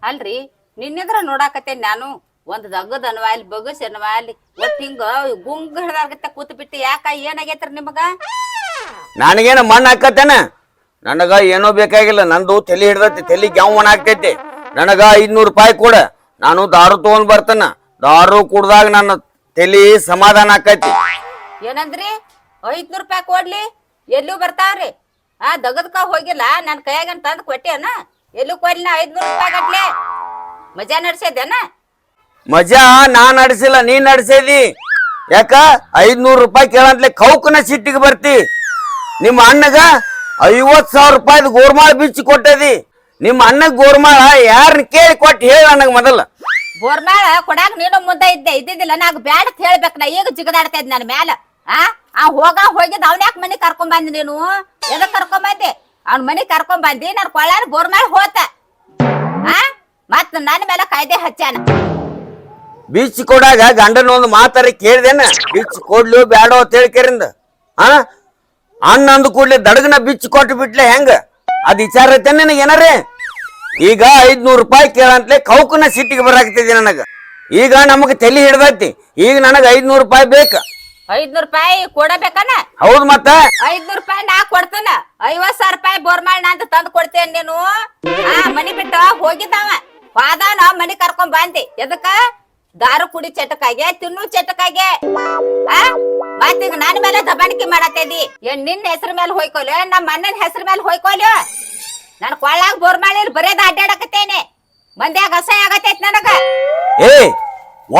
ಅಲ್ರಿ ನಿನ್ನೆದ್ರ ನೋಡಾಕತ್ತೇನ್ ನಾನು ಒಂದ್ ದಗ್ಗದ ಅನ್ವಾಯ್ಲಿ ಬಗಸ್ ಅನ್ವಾಯ್ಲಿ ಒಟ್ ಹಿಂಗ ಗುಂಗ್ ಹಿಡ್ದಾಗತ್ತ ಕೂತ್ ಬಿಟ್ಟು ಯಾಕ ಏನಾಗೈತ್ರಿ ನಿಮಗ? ನನಗೇನ ಮಣ್ಣು ಹಾಕತ್ತೇನ? ನನಗ ಏನೋ ಬೇಕಾಗಿಲ್ಲ, ನಂದು ತಲೆ ಹಿಡ್ದೈತಿ, ತಲೆ ಗ್ಯಾವನ್ ಆಗ್ತೈತಿ. ನನಗ 500 ರೂಪಾಯಿ ಕೊಡ, ನಾನು ದಾರು ತಗೊಂಡ್ ಬರ್ತಾನ. ದಾರು ಕುಡ್ದಾಗ ನನ್ನ ತಲೆ ಸಮಾಧಾನ ಆಕೈತಿ. ಏನಂದ್ರಿ? 500 ರೂಪಾಯಿ ಕೊಡ್ಲಿ? ಎಲ್ಲೂ ಬರ್ತಾವ್ರಿ? ದಗದ್ಕ ಹೋಗಿಲ್ಲ ನನ್ ಕೈಯಾಗ ತಂದ್ ಕೊಟ್ಟೆನ? ಎಲ್ಲೂ ಕೊಡ್ಲಿನ 500 ರೂಪಾಯಿ ಗಟ್ಲೆ? ಮಜಾ ನಡ್ಸೇದೇನ? ಮಜಾ ನಾ ನಡ್ಸಿಲ್ಲ, ನೀ ನಡ್ಸೇದಿ. ಯಾಕ 500 ರೂಪಾಯಿ ಕೇಳಂತ್ಲೆ ಕೌಕನ ಸಿಟ್ಟಿಗೆ ಬರ್ತಿ. ನಿಮ್ಮ ಅಣ್ಣಗ 50,000 ರೂಪಾಯಿದ ಗೋರ್ಮಾಳ ಬಿಚ್ಚಿ ಕೊಟ್ಟದಿ. ನಿಮ್ಮ ಅಣ್ಣಗ್ ಗೋರ್ಮಾಳ ಯಾರನ್ನ ಕೇಳಿ ಕೊಟ್ಟು ಹೇಳ ನನಗ ಮೊದಲ. ಬೋರ್ಮಾಳ ಕೊಡಾಕ ನೀನು ಮುಂದೆ ಇದ್ದಿದ್ದಿಲ್ಲ, ನಾಗ ಬ್ಯಾಡ ಅಂತ ಹೇಳ್ಬೇಕು. ನಾ ಈಗ ಜಿಗದಾಡ್ತಾ ಇದ್ ನನ್ನ ಮ್ಯಾಲ. ಹೋಗಿದ್ ಅವ್ನ್ಯಾಕ ಮನಿ ಕರ್ಕೊಂಡ್ ಬಂದಿ ನೀನು? ಎದಕ್ ಕರ್ಕೊಂಡ್ ಬಂದಿ? ಅವ್ನ ಮನಿ ಕರ್ಕೊಂಡ್ ಬಂದಿ, ನನ್ ಕೊಳ್ಳಾರ ಬೋರ್ಮಾಳ ಹೋತ ಮತ್ ನನ್ನ ಮೇಲೆ ಕಾಯ್ದೆ ಹಚ್ಚಾನ. ಬಿಚ್ಚಿ ಕೊಡಾಗ ಗಂಡನ ಒಂದು ಮಾತಾರಿ ಕೇಳ್ದೇನ? ಬಿಚ್ಚಿ ಕೊಡ್ಲು ಬ್ಯಾಡೋ ಅಂತ ಹೇಳ್ಕರಿಂದ ಅಣ್ಣ ಅಂದ ಕೂಡ್ಲೆ ದಡಗನ ಬಿಚ್ಚಿ ಕೊಟ್ಟು ಬಿಟ್ಲೆ ಹೆಂಗ? ಅದ್ ವಿಚಾರ ಐತೆ ನಿನಗೆ ಏನಾರೇ? ಈಗ 500 ರೂಪಾಯಿ ಕೇಳಂತ್ಲೆ ಕೌಕನ ಸಿಟ್ಟಿಗೆ ಬರಾಕ್ತಿದಿ ನನಗ. ಈಗ ನಮಗ್ ತಲೆ ಹಿಡ್ದೈತಿ, ಈಗ ನನಗ 500 ರೂಪಾಯಿ ಬೇಕ. 500 ರೂಪಾಯಿ ಕೊಡಬೇಕನ? ಹೌದ್ ಮತ್ತ 500 ರೂಪಾಯಿ ನಾ ಕೊಡ್ತಾನ. 50,000 ರೂಪಾಯಿ ಬೋರ್ಮಾಳ ಅಂತ ತಂದ್ ಕೊಡ್ತೇನೆ ನೀನು. ಮನಿ ಬಿಟ್ಟ ಹೋಗಿದ್ದಾವ ಪಾದಾನ ಮನಿ ಕರ್ಕೊಂಡ್ ಬಂದಿ. ಎದಕ್ಕ? ದಾರು ಕುಡಿ ಚಟಕಾಗೆ, ತಿನ್ನು ಚಟಕಾಗೆ. ಮತ್ತೀಗ ನನ್ನ ಮೇಲೆ ದಬಾಣಿಕೆ ಮಾಡತ್ತೇದಿ. ಏನ್ ನಿನ್ನ ಹೆಸರ ಮೇಲೆ ಹೋಯ್ಕೊಲ್ಯ? ನಮ್ಮ ಅಣ್ಣನ ಹೆಸರ ಮೇಲೆ ಹೋಯ್ಕೊಲ್ಯ? ನನ್ ಕೊಳ್ಳಾಗ ಬೋರ್ಮಾಳಿ ಬರೇದ ಅಡ್ಡಾಡಕತ್ತೇನೆ. ಮಂದ್ಯಾಗ ಅಸಹ್ಯ ಆಗತೈತಿ ನನಗ.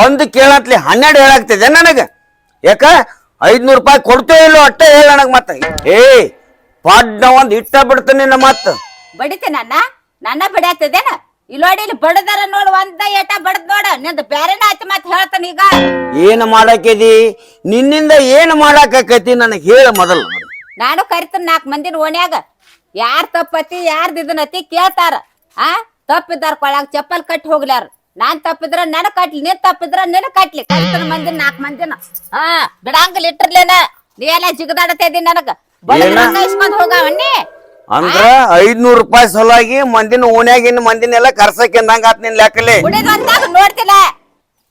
ಒಂದು ಕೇಳತ್ಲಿ 12 ಹೇಳಾಗ್ತಿದೆ ನನಗ. ಯಾಕ 500 ರೂಪಾಯಿ ಕೊಡ್ತೇ ಇಲ್ಲೋ ಅಟ್ಟ ಹೇಳ ನನಗ. ಮತ್ತ ಪಡ್ನ ಒಂದ್ ಇಟ್ಟ ಬಿಡ್ತಾನೆ ನಿನ್ನ ಮತ್ತ. ಬಡಿತೆ ನನ್ನ ಬಡಿಯತ್ತದೇನ? ಇಲ್ಲೋಡಿ ಇಲ್ಲಿ ಬಡದಾರ ನೋಡು, ಒಂದ ಏಟ ಬಡದ್ ನೋಡ. ನಿಂದ ಬ್ಯಾರೇನ ಆಯ್ತು ಮತ್ ಹೇಳ್ತಾನ. ಈಗ ಏನ್ ಮಾಡಾಕಿದಿ? ನಿನ್ನಿಂದ ಏನ್ ಮಾಡಾಕತಿ ನನಗ್ ಹೇಳ ಮೊದಲು. ನಾನು ಕರಿತನ 4 ಮಂದಿನ ಓಣ್ಯಾಗ. ಯಾರ್ ತಪ್ಪತಿ ಯಾರ್ದ ಇದನ್ನತಿ ಕೇಳ್ತಾರ. ತಪ್ಪಿದಾರ ಕೊಳ್ಳಾಗ ಚಪ್ಪಲ್ ಕಟ್ಟಿ ಹೋಗ್ಲಾರ. ನಾನ್ ತಪ್ಪಿದ್ರ ನನ ಕಟ್ಲಿ, ನೀನ್ ತಪ್ಪಿದ್ರ ನಿನ ಕಟ್ಲಿ. ಕರಿತನ ಮಂದಿನ 4 ಮಂದಿನ ಬಿಡಂಗಿಲ್ಲ ಇಟ್ಟಿರ್ಲೇನ. ನೀ ಎಲ್ಲ ಜಿಗದಾಡತಾ ಇದ್ದೀನಿ ನನಗ. ಇಸ್ಕೊಂಡ್ ಹೋಗವನ್ನಿ ಅಂದ್ರ 500 ರೂಪಾಯಿ ಸಲುವಾಗಿ ಮಂದಿನ ಓಣ್ಯಾಗಿನ ಮಂದಿನೆಲ್ಲ ಕರ್ಸಕ್ಕಿಂದಂಗ ಆತ್ ನಿನ್ ಲೆಕ್ಕಲೆ. ನೋಡ್ತಿಲ್ಲ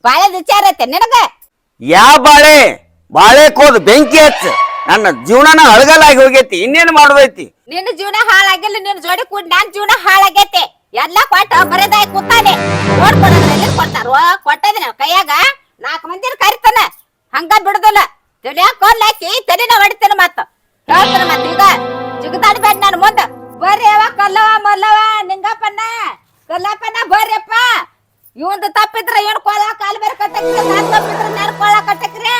ಬಾಳೆ ವಿಚಾರ ಐತೆ ನಿನಗ? ಯಾ ಬಾಳೆ ಕೋದ್ ಬೆಂಕಿ ಹಚ್ಚ. ನನ್ನ ಜೀವನನ ಹಳಗಲಾಗಿ ಹೋಗೈತಿ, ಇನ್ನೇನ್ ಮಾಡೋದೈತಿ? ನಿನ್ನ ಜೀವನ ಹಾಳಾಗಿಲ್ಲ, ನಿನ್ನ ಜೋಡಿ ಕೂಡ ನನ್ ಜೀವನ ಹಾಳಾಗೈತಿ. ಎಲ್ಲಾ ಕೊಟ್ಟ ಬರದಾಯಿ ಕೂತಾನೆ. ನೋಡ್ಕೊಡೋದ್ರಲ್ಲಿ ಕೊಡ್ತಾರ. ಕೊಟ್ಟದಿನ ಕೈಯಾಗ 4 ಮಂದಿನ ಕರಿತಾನ. ಹಂಗ ಬಿಡುದಿಲ್ಲ. ತಿಳಿಯಾಕಿ ತಲೆನ ಹೊಡಿತೇನೆ. ಮತ್ತ ಹೇಳ್ತಾನ ಮತ್ತ ಈಗ ಜಿಗದಾಡ್ಬೇಡ ನಾನು ಮುಂದ. ಬರ್ರಿ ಅವ ಕಲ್ಲವ ಮಲ್ಲವ ನಿಂಗಪ್ಪನ ಕಲ್ಲಪ್ಪನ ಬರ್ರಿಯಪ್ಪ. ಇವಂದು ತಪ್ಪಿದ್ರ ಏನ್ ಕೊಳ ಕಾಲ್ ಬೇರೆ ಕಟ್ಟಕ್ರಿ, ನಾನ್ ತಪ್ಪಿದ್ರ ನಾನು ಕೊಳ ಕಟ್ಟಕ್ರಿ.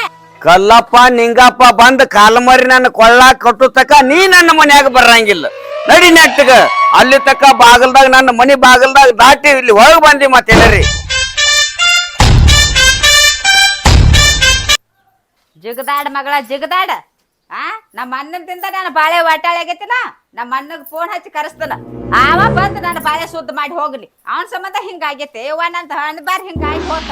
ಕಲ್ಲಪ್ಪ ನಿಂಗಪ್ಪ ಬಂದ್ ಕಾಲ್ಮರಿ ನನ್ನ ಕೊಳ್ಳ ಕಟ್ಟು ತಕ ನೀ ನನ್ನ ಮನ್ಯಾಗ ಬರಂಗಿಲ್ಲ. ನಡಿ ನೆಟ್ಟಗ ಅಲ್ಲಿ ತಕ ಬಾಗಲ್ದಾಗ ನನ್ನ ಮನಿ ಬಾಗಲ್ದಾಗ ದಾಟಿ ಇಲ್ಲಿ ಹೊರಗ್ ಬಂದಿ. ಮತ್ತೆ ಹೇಳ್ರಿ ಜಿಗದಾಡ್ ಮಗಳ ಜಿಗದಾಡ. ನಮ್ಮ ಅಣ್ಣಂದಿಂದ ನಾನು ಬಾಳೆ ವಾಟಾಳೆ ಆಗೈತಿನ. ನಮ್ಮ ಅಣ್ಣಗ್ ಫೋನ್ ಹಚ್ಚಿ ಕರೆಸ್ತಾನ. ಆವ ಬಂದ್ ನಾನು ಬಾಳೆ ಶುದ್ಧ ಮಾಡಿ ಹೋಗ್ಲಿ. ಅವನ್ ಸಂಬಂಧ ಹಿಂಗಾಗೈತೆ ನಂತ ಹಣ್ಣು ಬಾರ್ ಹಿಂಗಾಗಿ ಹೋತ.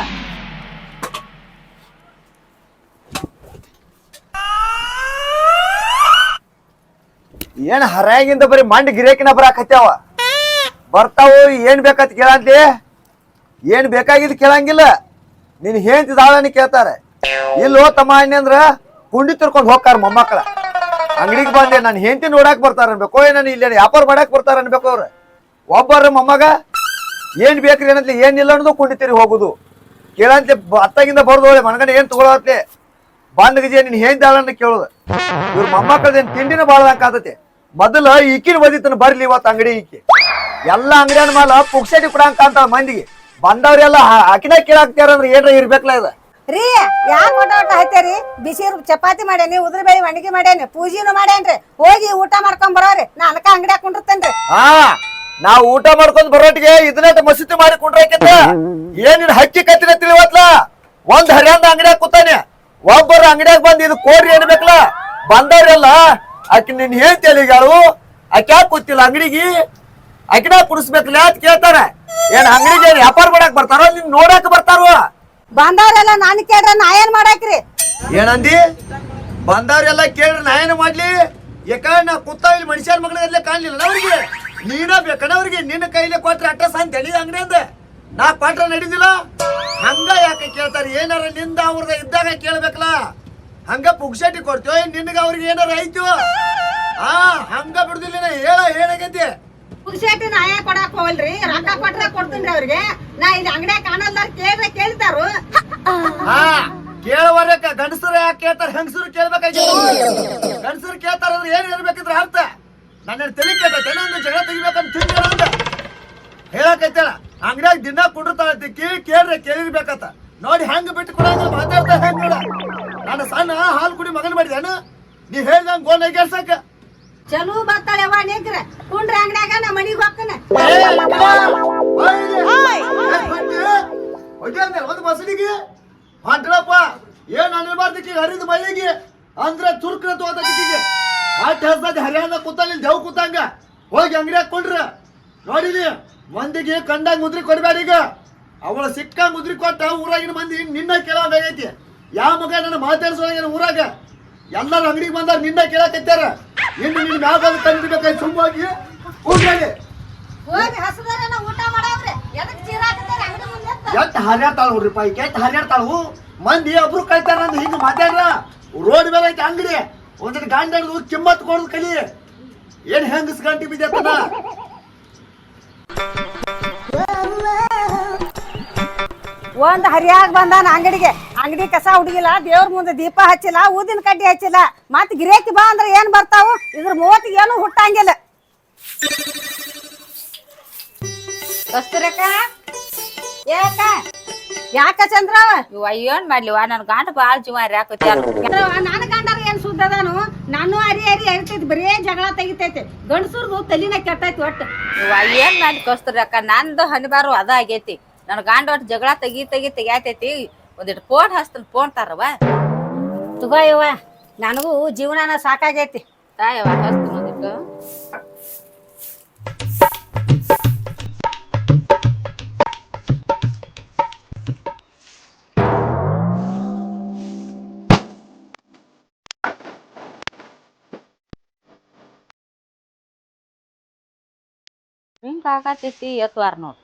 ಏನ್ ಹರ್ಯಾಗಿಂದ ಬರೀ ಮಂಡಿ ಗಿರೇಕಿನ ಬರಾಕತ್ಯಾವ. ಬರ್ತಾವು ಏನ್ ಬೇಕಂತ ಕೇಳಂತಿ? ಏನ್ ಬೇಕಾಗಿದ್ ಕೇಳಂಗಿಲ್ಲ. ನೀನ್ ಹೇಳ್ತಿದ್ದಾಳನಿ ಕೇಳ್ತಾರೆ. ಇಲ್ಲೋ ತಮ್ಮ ಅಣ್ಣಿ ಅಂದ್ರ ಕುಂಡಿ ತಿರ್ಕೊಂಡ್ ಹೋಗ್ತಾರ ಮೊಮ್ಮಕ್ಕಳ. ಅಂಗಡಿಗೆ ಬಂದೆ ನಾನು ಹೆಂಡತಿ ನೋಡಾಕ್ ಬರ್ತಾರ ಅನ್ಬೇಕು, ನಾನು ಇಲ್ಲಿ ವ್ಯಾಪಾರ ಮಾಡಾಕ್ ಬರ್ತಾರ ಅನ್ಬೇಕು. ಅವ್ರ ಒಬ್ಬರ ಮೊಮ್ಮಗ ಏನ್ ಬೇಕ್ರಿ ಏನಂತ ಏನಿಲ್ಲ ಅನ್ನೋದು ಕುಂಡಿ ತಿರುಗಿ ಹೋಗುದು. ಕೇಳಂತೆ ಅತ್ತಾಗಿಂದ ಬರ್ದೋಳೆ ಮನಗಂಡ ಏನ್ ತಗೊಳತ್ಲೆ ಬಂದ್ ಗಜೆ ನೀನ್ ಹೇಳ್ತಾಳನ್ನ ಕೇಳುದು. ಇವ್ರ ಮೊಮ್ಮಕ್ಕಳದೇನ್ ತಿಂಡಿನ ಬಾಳ್ದಂಕ ಆತತಿ. ಮೊದಲ ಈಕಿನ ಬದಿತನ ಬರ್ಲಿ ಇವತ್ತು ಅಂಗಡಿ. ಈಕಿ ಎಲ್ಲಾ ಅಂಗಡಿಯನ್ ಮಾಲ ಪುಕ್ಸಟಿ ಕೊಡಂಕ ಅಂತ ಮಂದಿಗೆ ಬಂದವ್ರೆಲ್ಲ ಆಕಿನ ಕೇಳಾಕ್ತಾರ ಅಂದ್ರೆ ಏನ್ರ ಇರ್ಬೇಕಲ್ಲ ಇದ ರೀ. ಯಾಕೆ ಊಟ ಹಾಕ್ತೇರಿ? ಬಿಸಿ ಚಪಾತಿ ಮಾಡೇನಿ, ಉದ್ರ ಬೇಳಿ ಒಣಗಿ ಮಾಡೇನಿ, ಪೂಜಿನೂ ಮಾಡೇನ್ರಿ. ಹೋಗಿ ಊಟ ಮಾಡ್ಕೊಂಡ್ ಬರೋರಿ. ನಾ ಅಲ್ಕ ಅಂಗಡಿ ಹಾಕೊಂಡಿರ್ತೇನ್ರಿ. ನಾವ್ ಊಟ ಮಾಡ್ಕೊಂಡ್ ಬರೋಟಿಗೆ ಇದನ್ನ ಮಸೂತಿ ಮಾಡಿ ಕುಂಡ್ರಾಕಿಂತ ಏನಿನ್ ಹಕ್ಕಿ ಕತ್ತಿನ ತಿಳಿವತ್ಲ. ಒಂದ್ ಹರಿಯಾಂದ ಅಂಗಡಿಯಾಗ ಕೂತಾನೆ, ಒಬ್ಬರ ಅಂಗಡಿಯಾಗ ಬಂದ್ ಇದು ಕೋಡ್ರಿ ಅನ್ಬೇಕಲ್ಲ. ಬಂದವ್ರೆಲ್ಲ ಆಕಿ ನಿನ್ ಹೇಳ್ತೇಳಿ ಈಗಾಳು ಆಕ್ಯಾಕ್ ಕೂತಿಲ್ಲ ಅಂಗಡಿಗೆ, ಆಕಿನ ಕುಡಿಸ್ಬೇಕಲ್ಲ ಅಂತ ಕೇಳ್ತಾರ. ಏನ್ ಅಂಗಡಿಗೆ ವ್ಯಾಪಾರ ಮಾಡಕ್ ಬರ್ತಾರೋ ನಿನ್ ನೋಡಾಕ ಬರ್ತಾರೋ? ಬಂದವ್ರೆಲ್ಲ ನಾನು ಕೇಳ್ರ ನಾ ಏನ್ ಮಾಡಾಕ್ರಿ? ಏನಂದಿ? ಬಂದವ್ರೆಲ್ಲ ಕೇಳ್ರಿ ನಾ ಏನು ಮಾಡ್ಲಿ? ಯಾಕ ನಾ ಕೂತ ಇಲ್ಲಿ ಮನುಷ್ಯನ ಮಗಳ ಕಾಣ್ಲಿಲ್ಲ ಅವ್ರಿಗೆ. ನೀನ ಬೇಕನವ್ರಿಗೆ ನಿನ್ನ ಕೈಲಿ ಕೊಟ್ರೆ ಅಟ್ಟ ಸಂತ ಎಡಿ ಅಂಗಡಿ ಅಂದ ನಾ ಕೊಟ್ರೆ ನಡೀದಿಲ್ಲ ಹಂಗ ಯಾಕೆ ಕೇಳ್ತಾರ ಏನಾರ ನಿಂದ ಅವ್ರದ ಇದ್ದಾಗ ಕೇಳ್ಬೇಕಲ್ಲ ಹಂಗ ಪುಗ್ಸಟಿ ಕೊಡ್ತೀವ ನಿನ್ಗ ಅವ್ರಿಗೆ ಏನಾರ ಐತು ಹಂಗ ಬಿಡುದಿಲ್ಲ ಹೇಳಾಗೈತಿ ಪುಗ್ಸೇಟಿ ನಾ ಯಾಕೆ ಕೊಡಾಕ್ ಹೋಗಲ್ರಿ ರೊಕ್ಕ ಕೊಟ್ರೆ ಕೊಡ್ತೀನಿ ಅವ್ರಿಗೆ ನಾ ಇಲ್ಲಿ ಅಂಗಡಿಯಾಗ ಕಾಣಲ್ದಾರ ಕೇಳ್ರೆ ಕೇಳ್ತಾರು ಕೇಳುವರಕ ಗಂಡಸರು ಯಾಕೆ ಕೇಳ್ತಾರ ಹೆಂಗಸರು ಕೇಳ್ಬೇಕಾಗಿ ಗಂಡಸರು ಕೇಳ್ತಾರ ಅಂದ್ರೆ ಏನ್ ಇರ್ಬೇಕಿದ್ರ ಅರ್ಥ ನನ್ನ ತಲೆ ಕೇಳ್ತೈತೆ ನಂದು ಜಗಳ ತೆಗಿಬೇಕಂತ ತಿಂದ ಅಂತ ಹೇಳಕೈತಲ್ಲ ಅಂಗಡಿಯಾಗ ದಿನ ಕುಡಿರ್ತಾಳ ಕೇಳಿರ್ಬೇಕತ್ತ ನೋಡಿ ಹೆಂಗ್ ಬಿಟ್ಟು ಕೊಡಂಗ ಮಾತಾಡ್ತಾ ಹೆಂಗ್ ನೋಡ ನಾನು ಸಣ್ಣ ಹಾಲು ಕುಡಿ ಮಗನ್ ಮಾಡಿದೇನು ನೀ ಹೇಳ್ದಂಗ ಗೋಲ್ ಎಗರ್ಸಕ ಚಲೋ ಬರ್ತಾಳೆವ್ವ ನೀಕ್ರೆ ಕುಂಡ್ರೆ ಅಂಗಡಿಯಾಗ ನಾ ಮನಿಗ್ ಹೋಗ್ತಾನೆ ಒಂದು ಬಸಡಿಗೆ ಹೊಂಟ್ರಪ್ಪ ಏನ್ ಅನಿರ್ಬಾರ್ದಕ್ಕೆ ಹರಿದ ಮೈಲಿಗೆ ಅಂದ್ರ ತುರ್ಕ್ರ ತೋದಕ್ಕೆ ಆಟ ಹಸ್ದ ಹರಿಯಾಣ ಕೂತಲ್ಲಿ ದೇವ್ ಕೂತಂಗ ಹೋಗಿ ಅಂಗಡಿಯಾಗ ಕೊಂಡ್ರ ನೋಡಿದಿ ಮಂದಿಗೆ ಕಂಡಂಗ್ ಮುದ್ರಿ ಕೊಡ್ಬೇಡ ಈಗ ಅವಳ ಸಿಕ್ಕಂಗ್ ಮುದ್ರಿ ಕೊಟ್ಟ ಊರಾಗಿನ ಮಂದಿ ನಿನ್ನ ಕೇಳೋದಾಗೈತಿ ಯಾವ ಮಗ ನನ್ನ ಮಾತಾಡ್ಸೋಗ ಊರಾಗ ಎಲ್ಲರೂ ಅಂಗಡಿಗೆ ಬಂದಾಗ ನಿನ್ನ ಕೇಳಕತ್ತಾರ ಇನ್ನು ನಿನ್ ಮ್ಯಾಗ ತಂದಿರ್ಬೇಕಾಗಿ ಸುಮ್ಮವಾಗಿ ಊರಾಗೆ ಹೋಗಿ ಹಸದಾರ ಊಟ ಮಾಡವ್ರೆ ಎದಕ್ ಚೀರಾಕತ್ತಾರೆ ಅಂಗಡಿ ಮುಂದೆ ಎಟ್ ಹರಿಯಾಡ್ತಾಳ ನೋಡ್ರಿಪ್ಪ ಈಗ ಎಟ್ ಹರಿಯಾಡ್ತಾಳು ಮಂದಿ ಒಬ್ರು ಕಳ್ತಾರ ಅಂತ ಹಿಂಗ ಮಾತಾಡ್ರ ರೋಡ್ ಮೇಲೆ ಐತೆ ಅಂಗಡಿ ಒಂದಿನ ಗಾಂಡಿ ಕಿಮ್ಮತ್ ಕೊಡೋದು ಕಲಿ ಏನ್ ಹೆಂಗಸ್ ಗಂಟಿ ಬಿದ್ದೈತದ ಒಂದ್ ಹರಿಯಾಗ ಬಂದಾನ ಅಂಗಡಿಗೆ ಅಂಗಡಿ ಕಸ ಹುಡುಗಿಲ್ಲ ದೇವ್ರ ಮುಂದೆ ದೀಪ ಹಚ್ಚಿಲ್ಲ ಊದಿನ ಕಡ್ಡಿ ಹಚ್ಚಿಲ್ಲ ಮತ್ ಗಿರೇಕಿ ಬಾ ಅಂದ್ರೆ ಏನ್ ಬರ್ತಾವು ಇದ್ರ 30 ಏನು ಹುಟ್ಟಂಗಿಲ್ಲ ಕಸ್ತೂರಕ್ಕ ಯಾಕ ಯಾಕ ಚಂದ್ರವ ಇವ ಏನ್ ಮಾಡ್ಲಿವ ನನ್ ಗಂಡ ಬಾಳ್ ಜೀವ ಯಾಕತ್ಯ ನನ್ನ ಗಂಡರ ಏನ್ ಸುದ್ದದಾನು ನಾನು ಅರಿ ಅರಿತೈತಿ ಬರೇ ಜಗಳ ತೆಗಿತೈತಿ ಗಂಡಸೂರ್ದು ತಲಿನ ಕೆಟ್ಟೈತಿ ಒಟ್ಟು ಇವ ಏನ್ ಮಾಡಿ ಕಸ್ತೂರಕ್ಕ ನಂದು ಹನಿಬಾರು ಅದ ಆಗೈತಿ ನನ್ ಗಂಡ ಒಟ್ಟು ಜಗಳ ತೆಗಿತೈತಿ ಒಂದಿಟ್ಟು ಫೋನ್ ಹಚ್ತನ್ ಫೋನ್ ತಾರವ ತಗೋ ಯವ್ವ ನನಗೂ ಜೀವನಾನ ಸಾಕಾಗೈತಿ ತಾಯವ ಹಚ್ತನ್ ಒಂದಿಟ್ಟು ಹಿಂಗ ಆಗತೈತಿ ಎತ್ವಾರ ನೋಡ್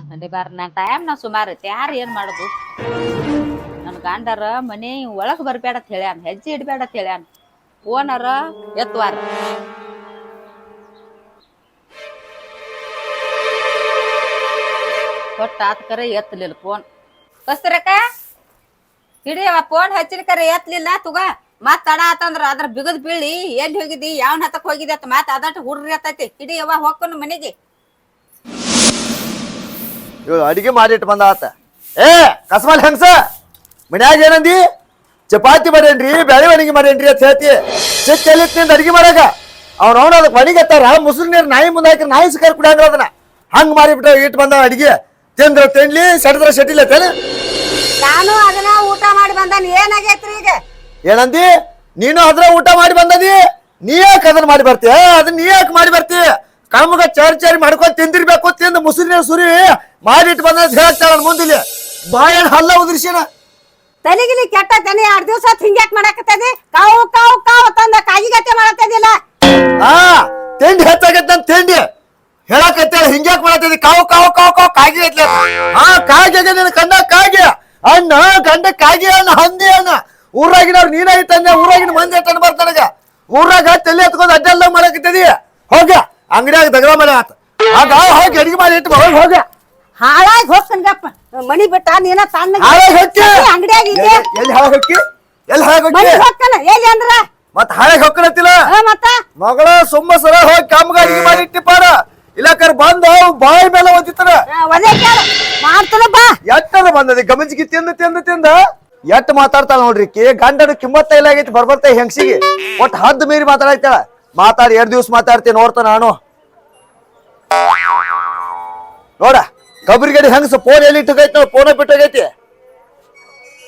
ಹನಿಬಾರ ನನ್ ಟೈಮ್ ನಾ ಸುಮಾರು ಐತಿ ಯಾರು ಏನ್ ಮಾಡುದು ನನ್ ಗಂಡರ ಮನೆ ಒಳಗ್ ಬರ್ಬೇಡ ಅಂತ ಹೇಳ್ಯಾನ ಹೆಜ್ಜೆ ಇಡ್ಬೇಡ ಅಂತ ಹೇಳ್ಯಾನ ಫೋನರ ಎತ್ವಾರ ಕೊಟ್ಟ ಆತ್ಕರ ಎತ್ತಲಿಲ್ಲ ಫೋನ್ ಕಸ್ತರಕ್ಕ ಹಿಡಿಯವ ಫೋನ್ ಹಚ್ಚಿನ ಕರೆ ಎತ್ತಲಿಲ್ಲ ತುಗ ಮತ್ ತಡ ಆತಂದ್ರ ಅದ್ರ ಬಿಗದ್ ಬೀಳಿ ಎಲ್ಲಿ ಹೋಗಿದ್ದಿ ಯಾವನ್ ಹತ್ತಕ್ ಹೋಗಿದ್ದಿ ಅತ್ತ ಮತ್ ಅದಟ್ಟು ಹುಡ್ರಿ ಎತ್ತೈತಿ ಹಿಡಿಯವ ಹೋಗ್ಕೊಂಡು ಮನೆಗೆ ಇವ್ ಅಡಿಗೆ ಮಾಡಿಟ್ಟು ಬಂದ ಆತ ಕಸ್ಮಾಲ್ ಹೆಂಗ್ಸ ಮನ್ಯಾಗ ಏನಂದಿ ಚಪಾತಿ ಮಾಡೇನ್ರಿ ಬ್ಯಾಳಿ ಒಣಗಿ ಮಾಡೇನ್ರಿ ಅಂತ ಹೇಳ್ತಿ ಸಿಕ್ಕ ಎಲ್ಲಿತ್ತಿಂದ ಅಡಿಗೆ ಮಾಡಾಕ ಅವ್ನ ಅದಕ್ಕೆ ಒಣಗತ್ತಾರ ಮುಸುರು ನೀರು ನಾಯಿ ಮುಂದೆ ಹಾಕಿ ನಾಯಿ ಸಿಕ್ಕಾರ್ ಕುಡಿಯಂಗ ಅದನ್ನ ಹಂಗ್ ಮಾಡಿಬಿಟ್ಟ ಇಟ್ಟು ಬಂದ ಅಡಿಗೆ ತಿಂದ್ರ ತಿನ್ಲಿ ಸೆಡದ್ರ ಸೆಟ್ಟಿಲ್ಲತ್ತೇನ ನಾನು ಅದನ್ನ ಊಟ ಮಾಡಿ ಬಂದಾನ ಏನಾಗೈತ್ರಿ ಈಗ ಏನಂದಿ ನೀನು ಅದ್ರ ಊಟ ಮಾಡಿ ಬಂದದಿ ನೀ ಯಾಕೆ ಅದನ್ನ ಮಾಡಿ ಬರ್ತೀಯ ಅದನ್ನ ನೀ ಯಾಕೆ ಮಾಡಿ ಬರ್ತೀಯ ಕಮ್ಗ ಚಾರಿ ಮಾಡ್ಕೊಂಡ್ ತಿಂದಿರ್ಬೇಕು ತಿಂದು ಮುಸುರಿ ನೀರು ಸುರಿ ಮಾಡಿಟ್ಟು ಬಂದ ಹೇಳ್ತಾಳ ಮುಂದಿಲ್ಲಿ ಬಾಯನ್ ಹಲ್ಲ ಉದ್ರಿಸಿನ ತಲೆಗಿಲಿ ಕೆಟ್ಟತೇನೆ 2 ದಿವಸ ಹಿಂಗ್ಯಾಕ್ ಮಾಡಾಕತ್ತದಿ ಕಾವು ಕಾವು ಕಾವು ತಂದ ಕಾಯಿಗತ್ತೆ ಮಾಡತ್ತದಿಲ್ಲ ತಿಂಡಿ ಹೆಚ್ಚಾಗತ್ತ ತಿಂಡಿ ಹೇಳಕತ್ತೇಳ ಹಿಂಗ್ಯಾಕ್ ಮಾಡತ್ತದಿ ಕಾವು ಕಾವು ಕಾವು ಕಾವು ಕಾಗಿ ಐತ್ಲ ಕಾಗಿ ನಿನ್ನ ಕಣ್ಣ ಕಾಗಿ ಅಣ್ಣ ಗಂಡ ಕಾಗಿ ಅಣ್ಣ ಹಂದಿ ಅಣ್ಣ ಊರಾಗಿನವ್ರು ನೀನಾಗಿತ್ತಂದೆ ಊರಾಗಿನ ಮಂದಿ ಎಟ್ಟನ್ ಬರ್ತಾನಗ ಊರಾಗ ತಲೆ ಎತ್ಕೊಂಡ್ ಅಡ್ಡೆಲ್ಲ ಮಾಡಕತ್ತದಿ ಹೋಗ ಅಂಗಡಿಯಾಗ ದಗಲ ಮನೆ ಆತ ಆಗ ಹೋಗಿ ಅಡಿಗೆ ಮಾಡಿ ಇಟ್ಟು ಹೋಗ ಹಾಳಾಗಿ ಹೋಗ್ತನ್ಗಪ್ಪ ಮನಿ ಬಿಟ್ಟ ನೀನ ತನ್ನ ಅಂಗಡಿಯಾಗ ಎಲ್ಲಿ ಹಾಳಾಗಿ ಹೊಕ್ಕಿ ಎಲ್ಲಿ ಹಾಳಾಗಿ ಮನಿ ಹೊಕ್ಕಿ ಹೋಗ್ತಾನ ಎಲ್ಲಿ ಅಂದ್ರ ಮತ್ ಹಾಳಾಗಿ ಹೊಕ್ಕಳತ್ತಿಲ್ಲ ಮತ್ತ ಮಗಳ ಸುಮ್ಮ ಸರ ಹೋಗಿ ಕಮ್ಗ ಅಡಿಗೆ ಮಾಡಿ ಇಟ್ಟಿಪ್ಪಾರ ಇಲ್ಲಕರ್ ಬಂದು ಬಾಯಿ ಮೇಲೆ ಓದಿತ್ತಾರ ಒದೇ ಕೇಳ ಮಾಡ್ತಾನ ಬಾ ಎಟ್ಟದ ಬಂದದಿ ಗಮಜಿಗೆ ತಿಂದು ತಿಂದು ತಿಂದ ಎಟ್ ಮಾತಾಡ್ತಾಳ ನೋಡ್ರಿ ಗಂಡನ ಕಿಮ್ಮತ್ತ ಇಲ್ಲ ಆಗೈತಿ ಬರ್ಬರ್ತ ಹೆಂಗ್ಸಿಗೆ ಒಟ್ ಹದ್ದು ಮೀರಿ ಮಾತಾಡ್ತಾಳ ಮಾತಾಡಿ 2 ದಿವ್ಸ ಮಾತಾಡ್ತೀನಿ ನೋಡ್ತ ನಾನು ನೋಡ ಕಬ್ರಿಗಡಿ ಹೆಂಗಸ ಫೋನ್ ಎಲ್ಲಿ ಇಟ್ಟಗೈತಿ ನೋಡ್ ಫೋನ ಬಿಟ್ಟೋಗೈತಿ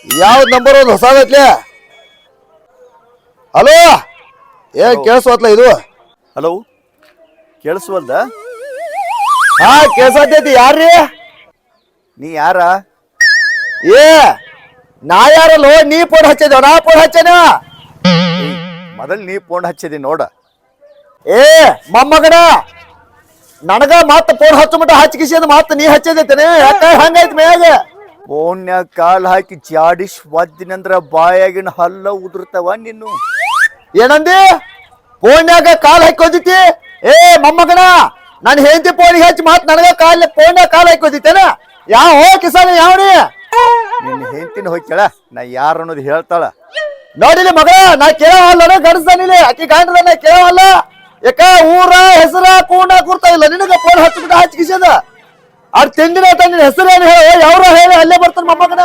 ಯಾವ್ದು ನಂಬರ್ ಒಂದು ಹೊಸದೈತ್ಲೆ ಹಲೋ ಏನ್ ಕೇಳಿಸ್ವತ್ಲ ಇದು ಹಲೋ ಕೇಳಿಸುವಲ್ದ ಹಾ ಕೇಳ್ಸತೈತಿ ಯಾರ್ರಿ ನೀ ಯಾರ ಏ ನಾ ಯಾರಲ್ಲೋ ನೀ ಫೋನ್ ಹಚ್ಚಿದ ನಾ ಫೋನ್ ಹಚ್ಚನ ಮೊದಲ್ ನೀ ಫೋನ್ ಹಚ್ಚಿದಿ ನೋಡ ಏ ಮೊಮ್ಮಗನ ನನಗ ಮತ್ತ ಫೋನ್ ಹಚ್ಚಮಟ ಹಚ್ಕಿಸಿದ ಮತ್ತ ನೀ ಹಚ್ಚದೈತೇನೆ ಯಾಕ ಹಂಗೈತ್ ಮ್ಯಾಗ ಫೋನ್ಯಾಗ ಕಾಲ್ ಹಾಕಿ ಜಾಡಿಸ್ ಒದ್ದಿನಂದ್ರ ಬಾಯಾಗಿನ ಹಲ್ಲ ಉದುರ್ತಾವ ನಿನ್ನು ಏನಂದಿ ಫೋನ್ಯಾಗ ಕಾಲ್ ಹಾಕಿ ಓದಿತಿ ಏ ಮೊಮ್ಮಗನ ನಾನು ಹೆಂಡತಿ ಫೋನಿಗೆ ಹಚ್ಚಿ ಮತ್ ನನಗ ಫೋನ್ಯಾಗ ಕಾಲ್ ಹಾಕಿ ಓದಿತೇನ ಯಾವ ಕಿಸಾನ ಯಾವನಿ ನಿನ್ನ ಹೆಂಡತಿನ ಹೋಗಿ ಕೇಳ ನಾ ಯಾರು ಅನ್ನೋದು ಹೇಳ್ತಾಳ ನೋಡಿಲಿ ಮಗ ನಾ ಕೇಳವಲ್ಲ ಗಣಸ್ತಾನಿಲ್ಲ ಆಕಿ ಗಾಂಡ್ರನ ಕೇಳವಲ್ಲ ಯಾಕ ಊರ ಹೆಸರ ಕೂಣ ಕೂರ್ತಾ ಇಲ್ಲ ನಿನಗ ಫೋನ್ ಹಚ್ಚಿಬಿಟ್ಟು ಹಚ್ಕಿಸದ ಅದ್ ತಿಂದಿನ ನಿನ್ನ ಹೆಸರೇನು ಹೇಳ ಯಾವ್ರ ಹೇಳಿ ಅಲ್ಲೇ ಬರ್ತಾನ ಮೊಮ್ಮಗನ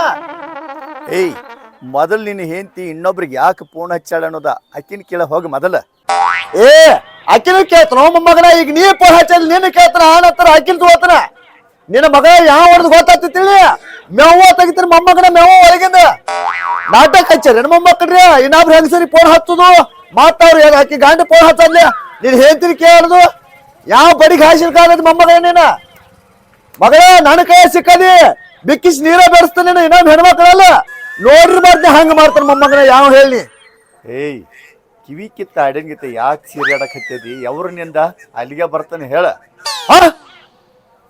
ಏಯ್ ಮೊದಲ್ ನಿನ್ನ ಹೆಂಡತಿ ಇನ್ನೊಬ್ರಿಗೆ ಯಾಕೆ ಫೋನ್ ಹಚ್ಚಾಳ ಅನ್ನೋದ ಅಕ್ಕಿನ ಕೇಳ ಹೋಗಿ ಮೊದಲ ಏ ಅಕ್ಕಿನ ಕೇಳ್ತಾನ ಮೊಮ್ಮಗನ ಈಗ ನೀ ಫೋನ್ ಹಚ್ಚಲ್ ನೀನು ಕೇಳ್ತಾನ ಆನತ್ತರ ಅಕ್ಕಿನ ತಗೋತಾನ ನಿನ್ನ ಮಗ ಯಾವ ಹೊಡೆದು ಗೊತ್ತಾಗ್ತಿಳಿ ಮೇವ ತೆಗಿತಾನ ಮೊಮ್ಮಗನ ಮೇವ ಒಳಗಿಂದ ನಾಟಕ ಹಚ್ಚಾರ ಮೊಮ್ಮಕ್ಕಳ್ರಿ ಇನ್ನೊಬ್ರು ಹೆಂಗಸರಿ ಫೋನ್ ಹಚ್ಚುದು ಮಾತಾವ್ರಿ ಆಕಿ ಗಾಂಡಿ ಫೋನ್ ಹಚ್ಚಲ್ಲಿ ನೀನ್ ಹೇಳ್ತೀನಿ ಕೇಳುದು ಯಾವ ಬಡಿಗೆ ಹಾಸಿಲ್ ಕಾಲದ ಮೊಮ್ಮಗನ ನೀನ ಮಗಳ ನನ್ನ ಕೈ ಸಿಕ್ಕದಿ ಬಿಕ್ಕಿಸ್ ನೀರ ಬೆರೆಸ್ತಾನೆ ಇನ್ನೊಂದು ಹೆಣ್ಮಕ್ಳಲ್ಲ ನೋಡ್ರಿ ಮಾಡ್ದೆ ಹಂಗ ಮಾಡ್ತಾನ ಮೊಮ್ಮಗನ ಯಾವ ಹೇಳಿ ಏಯ್ ಕಿವಿ ಕಿತ್ತ ಅಡಂಗಿತ್ತ ಯಾಕೆ ಸೀರಿಯಾಡಕ್ ಹತ್ತದಿ ಎವ್ರನಿಂದ ಅಲ್ಲಿಗೆ ಬರ್ತಾನೆ ಹೇಳ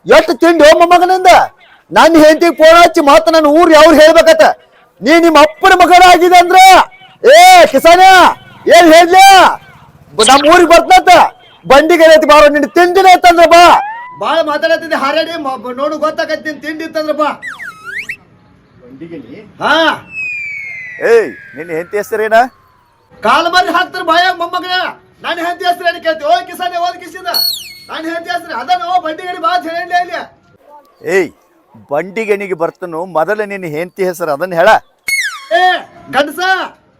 ಎಷ್ಟು ತಿಂಡಿ ಮೊಮ್ಮಗನಿಂದ ನನ್ನ ಹೆಂಡತಿಗೆ ಫೋನ್ ಹಚ್ಚಿ ಮಾತ ನನ್ನ ಊರ್ ಯಾವ್ರು ಹೇಳ್ಬೇಕತ್ತ ನೀ ನಿಮ್ಮ ಅಪ್ಪನ ಮಗನ ಆಗಿದೆ ಅಂದ್ರ ಏ ಕಿಸಾನ ಏನ್ ಹೇಳ್ಲಿ ನಮ್ಮ ಊರಿಗೆ ಬರ್ತಂತ ಬಂಡಿಗೆ ಐತಿ ಬಾರೋ ನಿನ್ನ ತಿಂಡಿನ ಐತಂದ್ರ ಬಾ ಬಾಳ ಮಾತಾಡತ್ತಿದ್ದೆ ಹಾರಾಡಿ ನೋಡು ಗೊತ್ತಾಗತ್ತೆ ನಿನ್ ತಿಂಡಿ ಇತ್ತಂದ್ರ ಬಾ ಬಂಡಿಗೆ ಹಾ ಏಯ್ ನಿನ್ನ ಹೆಂಡತಿ ಹೆಸರೇನ ಕಾಲ ಮರಿ ಹಾಕ್ತಾರ ಬಾಯಾಗ ಮೊಮ್ಮಗನ ನನ್ನ ಹೆಂಡತಿ ಹೆಸರು ಏನು ಕೇಳ್ತಿ ಓ ಕಿಸಾನೆ ಓದ್ ಕಿಸಿದ ನನ್ನ ಹೆಂಡತಿ ಹೆಸರು ಅದನ್ನ ಬಂಡಿಗಡಿ ಬಾ ಹೇಳಿ ಅಲ್ಲಿ ಏಯ್ ಬಂಡಿಗಣಿಗೆ ಬರ್ತನು ಮೊದಲ ನಿನ್ನ ಹೆಂಡತಿ ಹೆಸರು ಅದನ್ನ ಹೇಳ ಏ ಗಂಡಸ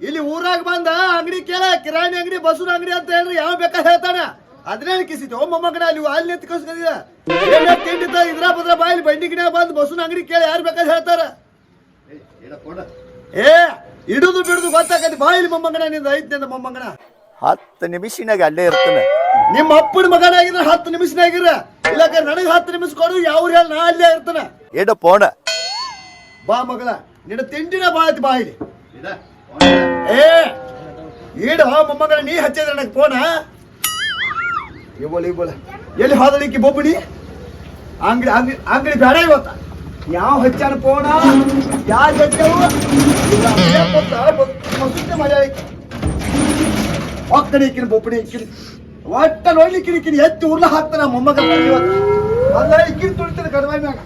ಇಲ್ಲಿ ಊರಾಗ ಬಂದ ಅಂಗಡಿ ಕೇಳ ಕಿರಾಣಿ ಅಂಗಡಿ ಬಸೂರ್ ಅಂಗಡಿ ಅಂತ ಹೇಳ್ರಿ ಯಾವ ಬೇಕಾ ಹೇಳ್ತಾನ ಅದನ್ನೇ ಕಿಸಿತು ಓ ಮೊಮ್ಮಗನ ಅಲ್ಲಿ ಅಲ್ಲಿ ನಿಂತ ಕಳ್ಸ್ಕೊಂಡಿದ ತಿಂಡಿತ ಇದ್ರ ಬದ್ರ ಬಾಯಲ್ಲಿ ಬಂಡಿ ಗಿಡ ಬಂದು ಬಸೂನ್ ಅಂಗಡಿ ಕೇಳಿ ಯಾರು ಬೇಕಾದ್ ಹೇಳ್ತಾರ ಏ ಇಡುದು ಬಿಡುದು ಗೊತ್ತಾಗತ್ತೆ ಬಾಯಿಲಿ ಮೊಮ್ಮಗನ ನಿಂದ ಐದ್ನಿಂದ ಮೊಮ್ಮಗನ 10 ನಿಮಿಷನಾಗ ಅಲ್ಲೇ ಇರ್ತಾನೆ ನಿಮ್ಮ ಅಪ್ಪನ ಮಗನಾಗಿದ್ರೆ 10 ನಿಮಿಷನಾಗಿರ ಇಲ್ಲಕ ನನಗೆ 10 ನಿಮಿಷ ಕೊಡು ಯಾವ ಹೇಳಿ ನಾ ಅಲ್ಲೇ ಇರ್ತಾನ ಏಡ ಪೋಣ ಬಾ ಮಗಳ ನಿನ್ನ ತಿಂಡಿನ ಬಾಯ್ತು ಬಾಯಿಲಿ ಏ ಈಡ ಮೊಮ್ಮಗನ ನೀ ಹಚ್ಚಿದ್ರೆ ನನಗೆ ಫೋನ ಎಲ್ಲಿ ಹೋದಳಿಕೆ ಬೊಬ್ಬಡಿ ಅಂಗಡಿ ಅಂಗಡಿ ಅಂಗಡಿ ಬೇಡ ಇವತ್ತ ಯಾವ ಹಚ್ಚಾನ ಫೋನ ಯಾರು ಹಚ್ಚವು ಮಜಾ ಒಕ್ಕಡಿ ಇಕ್ಕಿನ ಬೊಬ್ಬಡಿ ಇಕ್ಕಿನ ಒಟ್ಟ ನೋಡ್ಲಿಕ್ಕಿನ ಇಕ್ಕಿನ ಎತ್ತಿ ಉರ್ಲ ಹಾಕ್ತಾನ ಮೊಮ್ಮಗ ಇವತ್ತು ಅಲ್ಲ ಇಕ್ಕಿನ ತುಳಿತಾನೆ ಕಡಿಮೆ ಮ್ಯಾಗ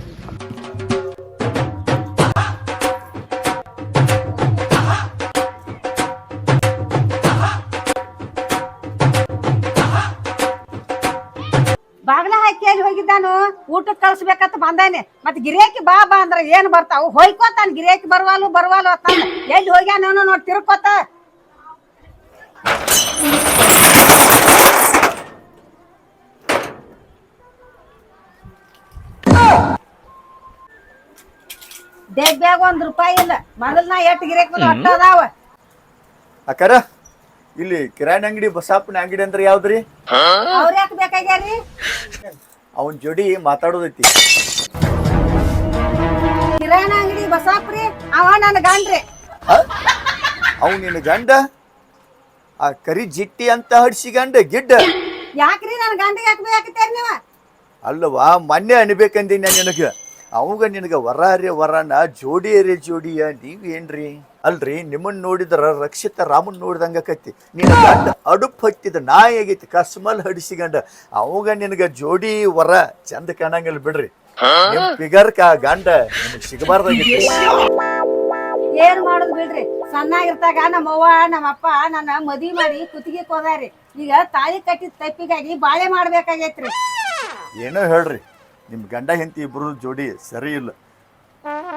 ಬಾಗ್ಲ ಹಾಕಿ ಅಲ್ಲಿ ಹೋಗಿದ್ದಾನು ಊಟಕ್ಕೆ ಕಳ್ಸ್ಬೇಕಂತ ಬಂದಾನೆ ಮತ್ ಗಿರಿಯಾಕಿ ಬಾ ಬಾ ಅಂದ್ರ ಏನ್ ಬರ್ತಾವ ಹೋಯ್ಕೋತಾನ ಗಿರಿಯಾಕಿ ಬರ್ವಾಲು ಅತ್ತಾನ ಎಲ್ಲಿ ಹೋಗ್ಯಾನ ನೋಡಿ ತಿರ್ಕೋತ ದೇಗ್ ಬ್ಯಾಗ ₹1 ಇಲ್ಲ ಮೊದಲ್ ನಾ ಎಟ್ ಗಿರಿಯಾಕಿ ಒಟ್ಟ ಅದಾವ ಅಕ್ಕಾರ ಇಲ್ಲಿ ಕಿರಾಣಿ ಅಂಗಡಿ ಬಸಾಪನ ಅಂಗಡಿ ಅಂದ್ರೆ ಯಾವ್ದ್ರಿ ಅವ್ರ ಯಾಕೆ ಬೇಕಾಗ್ಯಾರಿ ಅವನ್ ಜೋಡಿ ಮಾತಾಡೋದೈತಿ ಕಿರಾಣಿ ಅಂಗಡಿ ಬಸಾಪ್ರಿ ಅವ ನನ್ನ ಗಂಡ್ರಿ ಅವ್ ನಿನ್ನ ಗಂಡ ಆ ಕರಿ ಜಿಟ್ಟಿ ಅಂತ ಹಡ್ಸಿ ಗಂಡ ಗಿಡ್ಡ ಯಾಕ್ರಿ ನನ್ನ ಗಂಡಿಗೆ ಯಾಕೆ ಬೇಕಾಗ್ತೇರಿ ನೀವ ಅಲ್ಲವಾ ಮೊನ್ನೆ ಅನ್ಬೇಕಂದಿ ನಿನಗ ಅವಾಗ ನಿನಗ ವರನ ಜೋಡಿಯ ನೀವೇನ್ರಿ ಅಲ್ರಿ ನಿಮ್ಮನ್ ನೋಡಿದ್ರ ರಕ್ಷಿತ ರಾಮನ್ ನೋಡಿದಂಗಕೈತಿ ನಿನ್ನ ಗಂಡ ಅಡುಪ್ ಹತ್ತಿದ ನಾಯಿ ಆಗೈತಿ ಕಸ್ಮಲ್ ಹಡಿಸಿಗಂಡ ಅವಾಗ ನಿನಗ ಜೋಡಿ ವರ ಚಂದ ಕಾಣಂಗಿಲ್ಲ ಬಿಡ್ರಿ ನಿಮ್ ಫಿಗರ್ ಗಂಡ ನಿಮಗ್ ಸಿಗಬಾರ್ದಾಗಿತ್ತು ಏನ್ ಮಾಡುದು ಬಿಡ್ರಿ ಸಣ್ಣಾಗಿರ್ತಾಗ ನಮ್ಮವ್ವ ನಮ್ಮಪ್ಪ ನನ್ನ ಮದ್ವಿ ಮಾಡಿ ಕುತ್ತಿಗೆ ಹೋದಾರಿ ಈಗ ತಾಳಿ ಕಟ್ಟಿದ ತಪ್ಪಿಗಾಗಿ ಬಾಳೆ ಮಾಡ್ಬೇಕಾಗೈತ್ರಿ ಏನೋ ಹೇಳ್ರಿ ನಿಮ್ ಗಂಡ ಹೆಂಡತಿ ಇಬ್ರು ಜೋಡಿ ಸರಿ ಇಲ್ಲ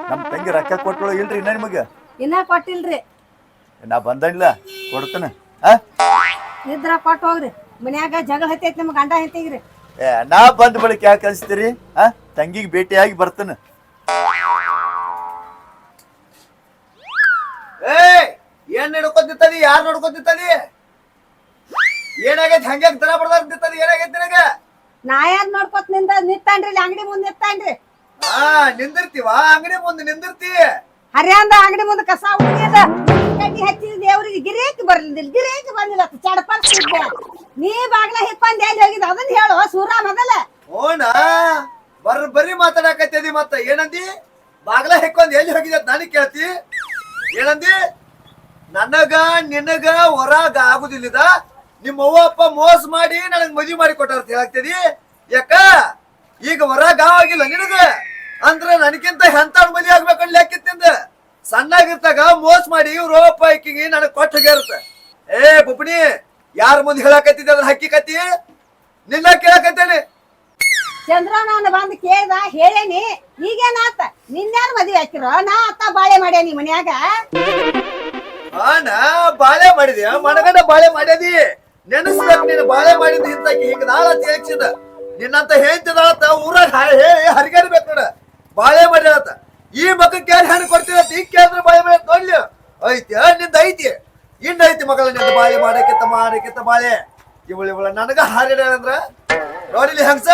ನಮ್ ತಂಗಿ ರೊಕ್ಕ ಕೊಟ್ಟಳು ಇಲ್ರಿ ಇನ್ನ ನಿಮಗ ಇನ್ನ ಕೊಟ್ಟಿಲ್ರಿ ನಾ ಬಂದಿಲ್ಲ ಕೊಡ್ತಾನ ಇದ್ರ ಕೊಟ್ಟು ಹೋಗ್ರಿ ಮನ್ಯಾಗ ಜಗಳ ಹತ್ತೈತಿ ನಿಮ್ ಗಂಡ ಹೆಂಡತಿಗ್ರಿ ನಾ ಬಂದ ಬಳಿಕ ಯಾಕೆ ಅನ್ಸ್ತೀರಿ ತಂಗಿಗೆ ಭೇಟಿಯಾಗಿ ಬರ್ತಾನ ಏನ್ ನಡ್ಕೊತಿತ್ತದಿ ಯಾರು ನೋಡ್ಕೊತಿತ್ತದಿ ಏನಾಗೈತಿ ಹಂಗ್ಯಾಗ ದರ ಬಡ್ದಾರ್ತಿತ್ತದಿ ಏನಾಗೈತಿ ನಿನಗ ನಾ ಯಾರ್ ನೋಡ್ಕೊತ ನಿಂತಾನ್ರಿ ಅಂಗಡಿ ಮುಂದೆ ನಿಂತಾನ್ರಿ ನಿಂದಿರ್ತೀವ ಅಂಗಡಿ ಮುಂದೆ ನಿಂದಿರ್ತಿ ಹರಿಯಾಂದ ಅಂಗಡಿ ಮುಂದೆ ಕಸ ಹುಡುಗಿದ ಕಡ್ಡಿ ಹಚ್ಚಿದ ದೇವ್ರಿಗೆ ಗಿರೇಕಿ ಬರ್ಲಿಲ್ಲ ಗಿರೇಕಿ ಬಂದಿಲ್ಲ ಚಡಪಡಿಸಿದ್ದೆ ನೀ ಬಾಗ್ಲ ಹಿಕ್ಕೊಂಡ್ ಎಲ್ಲಿ ಹೋಗಿದ್ ಅದನ್ನ ಹೇಳು ಸೂರ ಮೊದಲ ಓಣ ಬರ್ರಿ ಮಾತಾಡಕತ್ತದಿ ಮತ್ತ ಏನಂದಿ ಬಾಗ್ಲ ಹೆಕ್ಕೊಂದ್ ಎಲ್ಲಿ ಹೋಗಿದೆ ಅಂತ ನನಗ್ ಕೇಳ್ತಿ ಏನಂದಿ ನನಗ ನಿನಗ ಹೊರಗ ಆಗುದಿಲ್ಲದ ನಿಮ್ಮ ಅವ್ವ ಅಪ್ಪ ಮೋಸ ಮಾಡಿ ನನಗ್ ಮದ್ವಿ ಮಾಡಿ ಕೊಟ್ಟಾರ ಅಂತ ಹೇಳಾಕ್ತದಿ ಯಾಕ ಈಗ ಹೊರಗ ಆಗಿಲ್ಲ ನಿನಗ ಅಂದ್ರ ನನಗಿಂತ ಎಂತಾಡ್ ಮದ್ವಿ ಆಗ್ಬೇಕಂದ್ ಲೆಕ್ಕಿತ್ತಿಂದ ಸಣ್ಣಾಗಿರ್ತಾಗ ಮೋಸ ಮಾಡಿ ಇವ್ರ ಅಪ್ಪ ಈಕಿಗೆ ನನಗ್ ಕೊಟ್ಟ ಹೋಗ್ಯಾರತ್ತ ಏ ಬುಪ್ಪಣಿ ಯಾರ ಮುಂದೆ ಹೇಳಾಕತ್ತಿದ್ದ ಅದ್ರ ಹಕ್ಕಿಕತ್ತಿ ನಿನ್ನ ಕೇಳಾಕತ್ತೇನೆ ಚಂದ್ರ ನಾನು ಬಂದ್ ಕೇಳ್ದ ಹೇಳೇನಿ ಈಗೇನಾತ ನಿನ್ಯಾರು ಮದ್ವಿ ಹಾಕಿರೋ ನಾ ಅತ್ತ ಬಾಳೆ ಮಾಡ್ಯಾನಿ ಮನ್ಯಾಗ ನಾ ಬಾಳೆ ಮಾಡಿದ್ಯ ಮನಗಂಡ ಬಾಳೆ ಮಾಡ್ಯದಿ ನೆನಸ್ಬೇಕು ನೀನು ಬಾಳೆ ಮಾಡಿದ ಇಂತಾಕಿ ಹಿಂಗ ನಾಳ ತೇಕ್ಷಿದ ನಿನ್ನಂತ ಹೇಳ್ತಿದಾಳತ್ತ ಊರಾಗ ಹೇಳಿ ಹರಿಗಾಡ್ಬೇಕು ನೋಡ ಬಾಳೆ ಮಾಡ್ಯಾಳತ್ತ ಈ ಮಕ್ಕ ಕೇಳಿ ಹಣ್ಣು ಕೊಡ್ತೀರತ್ತ ಈಗ ಕೇಳಿದ್ರೆ ಬಾಳೆ ಮಾಡ್ಯಾರ ನೋಡ್ಲಿ ಐತಿ ನಿಂದ ಐತಿ ಇನ್ನ ಐತಿ ಮಗಳ ನಿಂದ ಬಾಳೆ ಮಾಡಕ್ಕಿತ್ತ ಬಾಳೆ ಇವಳ ನನಗ ಹಾರಿಡ್ಯಾಳಂದ್ರ ನೋಡಿಲಿ ಹಂಗ್ಸ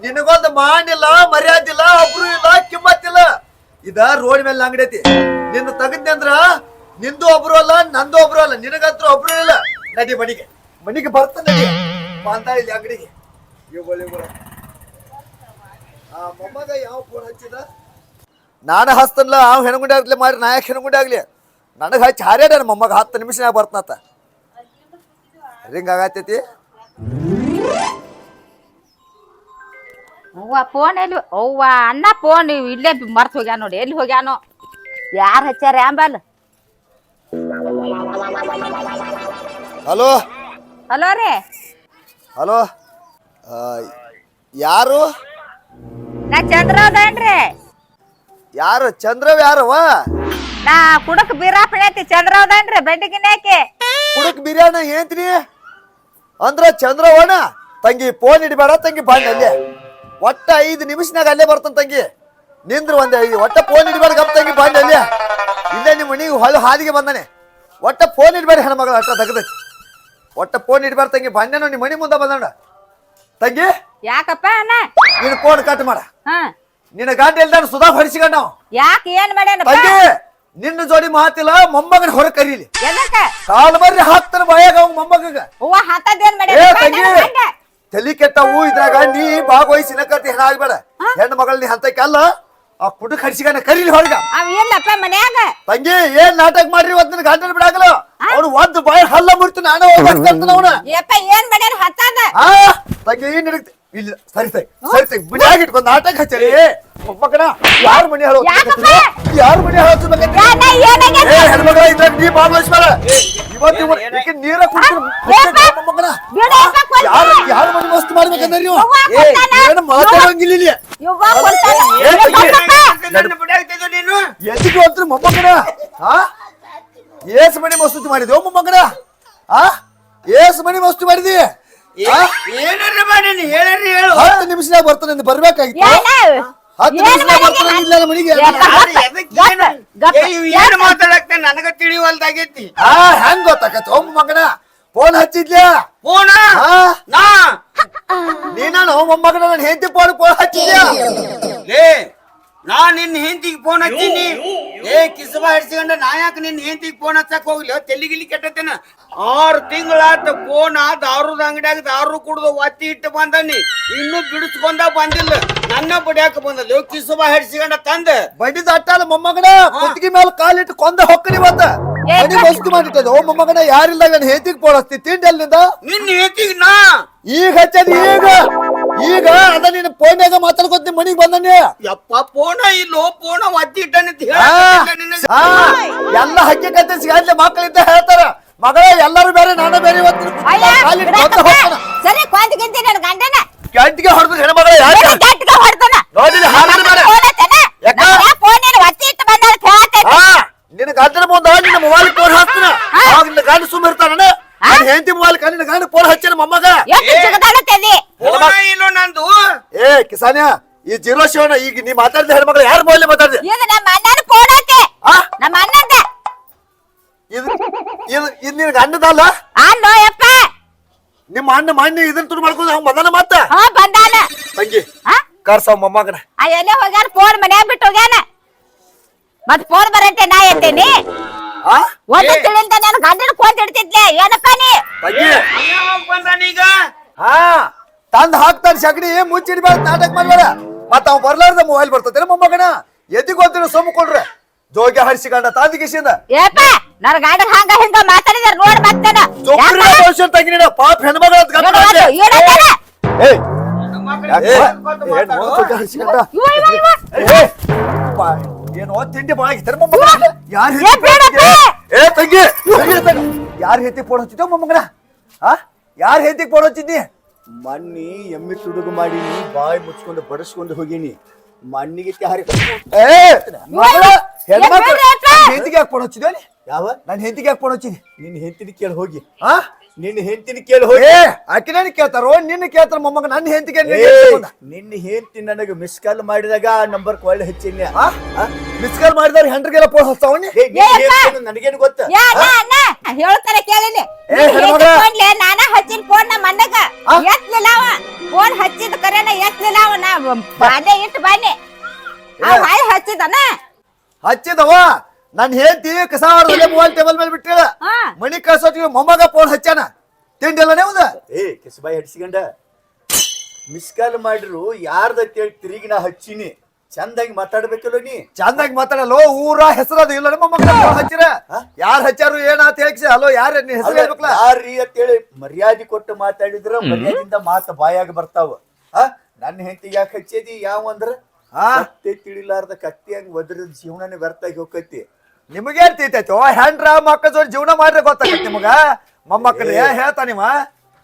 ನಿನಗೊಂದು ಮಾಡಿಲ್ಲ ಮರ್ಯಾದಿಲ್ಲ ಒಬ್ರು ಇಲ್ಲ ಕಿಮ್ಮತ್ತಿಲ್ಲ ಇದ ರೋಡ್ ಮೇಲೆ ಅಂಗಡಿ ಐತಿ ನಿನ್ನ ತಗದ್ನಿ ಅಂದ್ರ ನಿಂದು ಒಬ್ರು ಅಲ್ಲ ನಂದು ಒಬ್ರು ಅಲ್ಲ ನಿನಗಂತ್ರ ಒಬ್ರು ಇಲ್ಲ ನಡಿ ಮನಿಗೆ ಬರ್ತ ನಡಿ ಬಂದ ಇಲ್ಲಿ ಅಂಗಡಿಗೆ ಆ ಮೊಮ್ಮಗ ಯಾವ ಫೋನ್ ಹಚ್ಚಿದ ನಾನು ಹಸ್ತನ್ಲ ಅವ್ ಹೆಣ್ಗುಂಡೆ ಆಗ್ಲಿ ಮಾಡಿ ನಾ ಯಾಕೆ ಹೆಣ್ಗುಂಡೆ ಆಗ್ಲಿ ನನಗ ಹಚ್ಚಿ ಹಾರ್ಯಾಡ ಮೊಮ್ಮಗ 10 ನಿಮಿಷನಾಗ ಬರ್ತನತ್ತ ರಿಂಗ್ ಆಗತೈತಿ ಅವ್ವ ಫೋನ್ ಎಲ್ಲಿ ಅವ್ವ ಅಣ್ಣ ಫೋನ್ ಇಲ್ಲೇ ಮರ್ತ್ ಹೋಗ್ಯಾನ ನೋಡಿ ಎಲ್ಲಿ ಹೋಗ್ಯಾನೋ ಯಾರು ಹಚ್ಚಾರ ಆಂಬಲ್ ಹಲೋ ಹಲೋ ರೀ ಹಲೋ ಯಾರು ನಾ ಚಂದ್ರದೇನ್ರಿ ಯಾರು ಚಂದ್ರವ್ ಯಾರವ ನಾ ಕುಡಕ್ ಬೀರಾಪಣೆ ಐತಿ ಚಂದ್ರದೇನ್ರಿ ಬೆಡ್ಗಿನ್ಯಾಕೆ ಕುಡಕ್ ಬಿರಿಯಾನಿ ಏನ್ತೀನಿ ಅಂದ್ರ ಚಂದ್ರವಣ ತಂಗಿ ಫೋನ್ ಇಡಬೇಡ ತಂಗಿ ಬಾಂಡ್ ಅಲ್ಲೇ ಒಟ್ಟ 5 ನಿಮಿಷನಾಗ ಅಲ್ಲೇ ಬರ್ತಾನ ತಂಗಿ ನಿಂದ್ರ ಒಂದೇ ಒಟ್ಟ ಫೋನ್ ಇಡಬೇಡ ಗಪ್ ತಂಗಿ ಬಾಂಡ್ ಅಲ್ಲೇ ಇಲ್ಲೇ ನಿಮ್ಮ ಮನಿಗೆ ಹೊಲ ಹಾದಿಗೆ ಬಂದಾನೆ ಒಟ್ಟ ಫೋನ್ ಇಡಬೇಡ ಹೆಣ್ಮಗಳ ಅಷ್ಟ ತೆಗ್ದೈತಿ ಒಟ್ಟ ಫೋನ್ ಇಡಬೇಡ ತಂಗಿ ಬಾಂಡ್ಯಾನ ನಿಮ್ಮ ಮನಿ ಮುಂದೆ ಬಂದಣ್ಣ ತಂಗಿ ಯಾಕಪ್ಪ ಅಣ್ಣ ನೀನು ಫೋನ್ ಕಟ್ ಮಾಡ ಹಾ ನಿನ್ನ ಗಾಂಡಿ ಇಲ್ದಾನ ಸುಧಾ ಹೊಡಿಸಿಕೊಂಡ ಯಾಕೆ ಏನ್ ಮಾಡ್ಯಾನಪ್ಪ ತಂಗಿ ನಿನ್ನ ಜೋಡಿ ಮಾತಿಲ್ಲ ಮೊಮ್ಮಗನ ಹೊರ ಕರೀಲಿ ಎದಕ್ಕ ಕಾಲ್ ಬರ್ರಿ ಹಾಕ್ತಾನ ಬಾಯಾಗ ಅವ್ ಮೊಮ್ಮಗ ಹೂವ ಹತ್ತದೇನ್ ಏ ತಂಗಿ ತಲಿ ಕೆಟ್ಟವು ಇದ್ರಾಗ ನೀ ಭಾಗವಹಿಸಿನ ಕತಿ ಹೆಣ ಆಗ್ಬೇಡ ಹೆಣ್ಣು ಮಗಳ ನೀ ಹಂತಕ್ಕೆ ಅಲ್ಲ ಆ ಕುಟುಕ್ ಹಡಿಸಿಗನ ಕರೀಲಿ ಹೊರಗ ಅವ್ ಇಲ್ಲಪ್ಪ ಮನ್ಯಾಗ ತಂಗಿ ಏನ್ ನಾಟಕ ಮಾಡ್ರಿ ಒತ್ತಿನ ಗಂಟಲು ಬಿಡಾಗಲ್ಲ ಅವ್ನು ಒಂದ್ ಬಾಯಿ ಹಲ್ಲ ಮುರ್ತು ನಾನು ಹೋಗ್ತಾನ ಅವನ ಯಪ್ಪ ಏನ್ ಮಾಡ್ಯಾನ ಹತ್ತದ ತಂಗಿ ಏನ್ ನಡೀತಿ ಇಲ್ಲ ಸರಿ ಬಿಡಾಗಿ ಇಟ್ಕೊಂಡ್ ನಾಟಕ ಹಚ್ಚರಿ ಒಬ್ಬಕನ ಯಾರ ಮನೆ ಹೇಳೋ ಯಾರ ಮನೆ ಹೆಣ್ಮಗಳ ಇದ್ರಾಗ ನೀ ಭಾಗವಹಿಸ್ಬೇಡ ಇವತ್ತು ನೀರ ಕುಡ್ತೀನಿ ಯಾರ ಮನೆ ಮಸ್ತ್ ಮಾಡ್ಬೇಕಂದ್ರೆ ನೀವು ಏನು ಮಾತಾಡಂಗಿಲ್ಲ ಇಲ್ಲಿ ಎದಿಗೆ ಅಂತ್ರ ಮೊಮ್ಮಗನ ಏಸ್ ಮನೆ ಮಸ್ತು ಮಾಡಿದ್ವಿ ಮೊಮ್ಮಗನ ಏಸ್ ಮನೆ ಮಸ್ತು ಮಾಡಿದಿ 10 ನಿಮಿಷನಾಗ ಬರ್ತಾನೆ ಬರ್ಬೇಕಾಗಿತ್ತು 10 ನಿಮಿಷನಾಗ ಬರ್ತಾನೆ ಇಲ್ಲ ಮನಿಗೆ ಏನ್ ಮಾತಾಡಕ್ತ ನನಗ ತಿಳಿವಲ್ದಾಗೈತಿ ಹೆಂಗ್ ಗೊತ್ತಾಕತ್ತ ಒಮ್ಮ ಮಗನ ಫೋನ್ ಹಚ್ಚಿದ್ಲ ಫೋನ ನಾ ನೀನ ಮೊಮ್ಮಗನ ನನ್ನ ಹೆಂಡತಿ ಫೋನ್ ಹಚ್ಚಿದ್ಯಾ ಲೇ ನಾ ನಿನ್ನ ಹೆಂಡತಿಗೆ ಫೋನ್ ಹಚ್ಚಿನಿ ಕಿಸಬಾ ಹಿಡ್ಸಿಕೊಂಡ ನಾ ಯಾಕೆ ನಿನ್ನ ಹೆಂಡತಿಗೆ ಫೋನ್ ಹಚ್ಚಕ್ ಹೋಗ್ಲಿ ತೆಲಿಗಿಲಿ ಕೆಟ್ಟತೇನ 6 ತಿಂಗಳಾತ ಫೋನ್ ದಾರುದ ಅಂಗಡಿಯಾಗ ದಾರು ಕುಡ್ದು ಒತ್ತಿ ಇಟ್ಟು ಬಂದನಿ ಇನ್ನು ಬಿಡಿಸ್ಕೊಂಡ ಬಂದಿಲ್ಲ ನನ್ನ ಬಡಿಯಾಕ ಬಂದಲ್ಲ ಕಿಸಬಾ ಹಿಡ್ಸಿಕೊಂಡ ತಂದ ಬಡಿದ ಅಟ್ಟಾಲ ಮೊಮ್ಮಗನ ಕುತ್ತಿಗೆ ಮೇಲೆ ಕಾಲಿಟ್ಟು ಕೊಂದ ಹೊಕ್ಕನಿ ಬಂದ ಮನಿ ವಸ್ತು ಮಾಡಿಟ್ಟದ ಓ ಮೊಮ್ಮಗನ ಯಾರಿಲ್ಲ ನನ್ನ ಹೆಂಡತಿಗೆ ಫೋನ್ ಹಚ್ತಿ ತಿಂಡಿ ಅಲ್ಲಿಂದ ನಿನ್ನ ಹೆಂಡತಿಗೆ ನಾ ಈಗ ಹಚ್ಚದ ಈಗ ಅದ ನಿನ್ನ ಫೋನ್ಯಾಗ ಮಾತಾಡ್ಕೊತ ಮನಿಗ್ ಬಂದನಿ ಯಪ್ಪ ಫೋನ ಇಲ್ಲೋ ಫೋನ ಒತ್ತಿ ಇಟ್ಟನ ಎಲ್ಲ ಹಕ್ಕಿಕತೆ ಸಿಗಲ್ಲ ಮಕ್ಕಳಿಂದ ಹೇಳ್ತಾರ ಮಗಳ ಎಲ್ಲರೂ ಬೇರೆ ನಾನು ಬೇರೆ ಸರಿ ಕೊಂದ್ಗಿಂತಿ ನನ್ ಗಂಡನ ಗಂಟಿಗೆ ಹೊಡೆದ ಹೆಣ್ಮಗಳ ಯಾಕೆ ಗಟ್ಟಿಗೆ ಹೊಡ್ತಾನ ನೋಡಿಲಿ ನಿನ್ನ ಗಂಟನ ಮುಂದ ನಿನ್ನ ಮೊಬೈಲ್ ಫೋನ್ ಹಾಕ್ತಾನ ಆಗ ನಿನ್ನ ಗಂಡ ಸುಮ್ಮ ಇರ್ತಾನ ಹೆಂಡತಿ ಮೊಬೈಲ್ ನಿನ್ನ ಗಂಡ ಫೋನ್ ಹಚ್ಚಿನ ಮೊಮ್ಮಗ ಇಲ್ಲೋ ನಂದು ಏ ಕಿಸಾನ್ಯ ಈ ಜೀರೋ ಶಿವನ ಈಗ ನೀ ಮಾತಾಡಿದ ಹೆಣ್ಮಕ್ಳು ಯಾರ ಮೊಬೈಲ್ ಮಾತಾಡಿದೆ ನಮ್ಮ ಅಣ್ಣದ ಇದು ನಿನ್ ಗಂಡದಲ್ಲ ನಿಮ್ಮ ಅಣ್ಣ ಮಾನ್ಯ ಇದನ್ನ ತುಡು ಮಾಡ್ಕೊಂಡು ಅವ್ನು ಬಂದಾನ ಮತ್ತ ಬಂದಾನ ತಂಗಿ ಕರ್ಸವ್ ಮೊಮ್ಮಗನ ಎಲ್ಲ ಹೋಗ್ಯಾನ ಫೋನ್ ಮನ್ಯಾಗ ಬಿಟ್ಟು ಹೋಗ್ಯಾನ ಮತ್ ಫೋನ್ ಬರಂತೆ ನಾ ಎತ್ತೇನಿ ಒಂದ ತಿಳಿಲ್ದ ನಾನು ಗಂಡನ ಕೊಂದ್ ಇಡ್ತಿದ್ಲೆ ಏನಪ್ಪ ನೀ ತಂಗಿ ಬಂದಾನೀಗ ಹಾ ತಂದ್ ಹಾಕ್ತಾನ ಸಗಣಿ ಮುಚ್ಚಿಡ್ಬೇಡ ನಾಟಕ ಮಾಡ್ಬೇಡ ಮತ್ತ ಅವ್ ಬರ್ಲಾರ್ದ ಮೊಬೈಲ್ ಬರ್ತೇನೆ ಮೊಮ್ಮಗನ ಎದಿಗ್ ಗೊತ್ತಿರೋ ಸೊಮ್ಮು ಕೊಡ್ರೆ ಜೋಗಿ ಹರಿಸಿಕೊಂಡ ತಾಂದಿಗಿಸಿಂದ ಏಪ ನನ್ ಗಂಡನ್ ಹಂಗ ಹಿಂಗ ಮಾತಾಡಿದಾರ ನೋಡ್ ಮತ್ತೇನ ತಂಗಿ ಪಾಪ ಹೆಣ್ಮಗಳ ಏಯ್ ಏನೋ ತಿಂಡಿ ಬಾಳಾಗಿರ್ತಾರೆ ಮೊಮ್ಮಗನ ಯಾರು ಏ ತಂಗಿ ಯಾರು ಹೆತ್ತಿ ಫೋನ್ ಹಚ್ಚಿದ್ಯೋ ಮೊಮ್ಮಗನ ಆ ಯಾರು ಹೆತ್ತಿಗೆ ಫೋನ್ ಹಚ್ಚಿದ್ನಿ ಮಣ್ಣಿ ಎಮ್ಮಿ ತುಡುಗು ಮಾಡೀನಿ ಬಾಯಿ ಮುಚ್ಕೊಂಡು ಬಡಿಸ್ಕೊಂಡು ಹೋಗೀನಿ ಮಣ್ಣಿಗೆ ಹಾರಿ ಹೆಂಡತಿಗೆ ಯಾಕೆ ಫೋನ್ ಹಚ್ಚಿದ್ಯೋ ಯಾವ ನನ್ನ ಹೆಂಡತಿಗೆ ಯಾಕೆ ಫೋನ್ ಹಚ್ಚಿದಿ ನಿನ್ನ ಹೆಂಡತಿನ ಕೇಳಿ ಹೋಗಿ ಆ ನಿನ್ನ ಹೆಂಡತಿನ ಕೇಳಿ ಹೋಗಿ ಆಕಿನ ಕೇಳ್ತಾರೋ ನಿನ್ನ ಕೇಳ್ತಾರ ಮೊಮ್ಮಗ ನನ್ನ ಹೆಂಡತಿಗೆ ನಿನ್ನ ಹೆಂಡತಿ ನನಗೆ ಮಿಸ್ ಕಾಲ್ ಮಾಡಿದಾಗ ನಂಬರ್ ಒಳ್ಳೆ ಹಚ್ಚಿನಿ ಮಿಸ್ ಕಾಲ್ ಮಾಡಿದವ್ರು ಹೆಂಡ್ರಿಗೆಲ್ಲ ಫೋನ್ ಹಚ್ತಾವನಿ ನನಗೇನು ಗೊತ್ತ ಹೇಳ್ತಾರೆ ಕೇಳಿನಿ ನಾನ ಹಚ್ಚಿನ ಫೋನ್ ನಮ್ಮ ಅಣ್ಣಗ ಎತ್ಲಿಲ್ಲ ಅವ ಫೋನ್ ಹಚ್ಚಿದ ಕರೆನ ಎತ್ಲಿಲ್ಲ ಅವ ನಾ ಬಾನೆ ಇಟ್ಟು ಬಾನೆ ಹಚ್ಚಿದನ ಹಚ್ಚಿದವ ನನ್ ಹೆಂಡತಿ ಕಸ ಹೊಡೆದಲ್ಲೇ ಮೊಬೈಲ್ ಟೇಬಲ್ ಮೇಲೆ ಬಿಟ್ಟಿಲ್ಲ ಮನಿ ಕಳ್ಸೋಟಿಗೆ ಮೊಮ್ಮಗ ಫೋನ್ ಹಚ್ಚಾನ ತಿಂಡಿ ಅಲ್ಲನೇ ಒಂದ ಕಿಸಬಾಯಿ ಹಡ್ಸಿಕೊಂಡ ಮಿಸ್ ಕಾಲ್ ಮಾಡಿರು ಯಾರ್ದ ತಿರುಗಿ ನಾ ಹಚ್ಚಿನಿ ಚಂದಾಗಿ ಮಾತಾಡ್ಬೇಕಲ್ಲ ನೀ ಚಂದಾಗಿ ಮಾತಾಡಲ್ಲ ಊರ ಹೆಸರದು ಇಲ್ಲ ಮೊಮ್ಮಗ ಹಚ್ಚಿರ ಯಾರು ಹಚ್ಚಾರು ಏನಾತ ಹೇಳಿ ಅಲೋ ಯಾರ ಹೆಸರು ಹೇಳ್ಬೇಕಲ್ಲ ಯಾರೀ ಅಂತೇಳಿ ಮರ್ಯಾದೆ ಕೊಟ್ಟು ಮಾತಾಡಿದ್ರ ಮರ್ಯಾದಿಂದ ಮಾತು ಬಾಯಾಗ ಬರ್ತಾವ ನನ್ನ ಹೆಂಡತಿಗೆ ಯಾಕೆ ಹಚ್ಚೇದಿ ಯಾವ ಅಂದ್ರ ಕತ್ತೆ ತಿಳಿಲಾರ್ದ ಕತ್ತಿ ಹಂಗ ಒದ್ರದ ಜೀವನನೇ ವ್ಯರ್ಥಾಗಿ ಹೋಗತಿ ನಿಮಗೆ ತಿಳಿತೈತೋ ಹೆಂಡ್ರ ಮಕ್ಕಳ ಜೋಡಿ ಜೀವನ ಮಾಡ್ರೆ ಗೊತ್ತಾಗತ್ತೆ ನಿಮಗ ಮೊಮ್ಮಕ್ಕಳ ಹೇಳ್ತಾ ನಿಮ್ಮ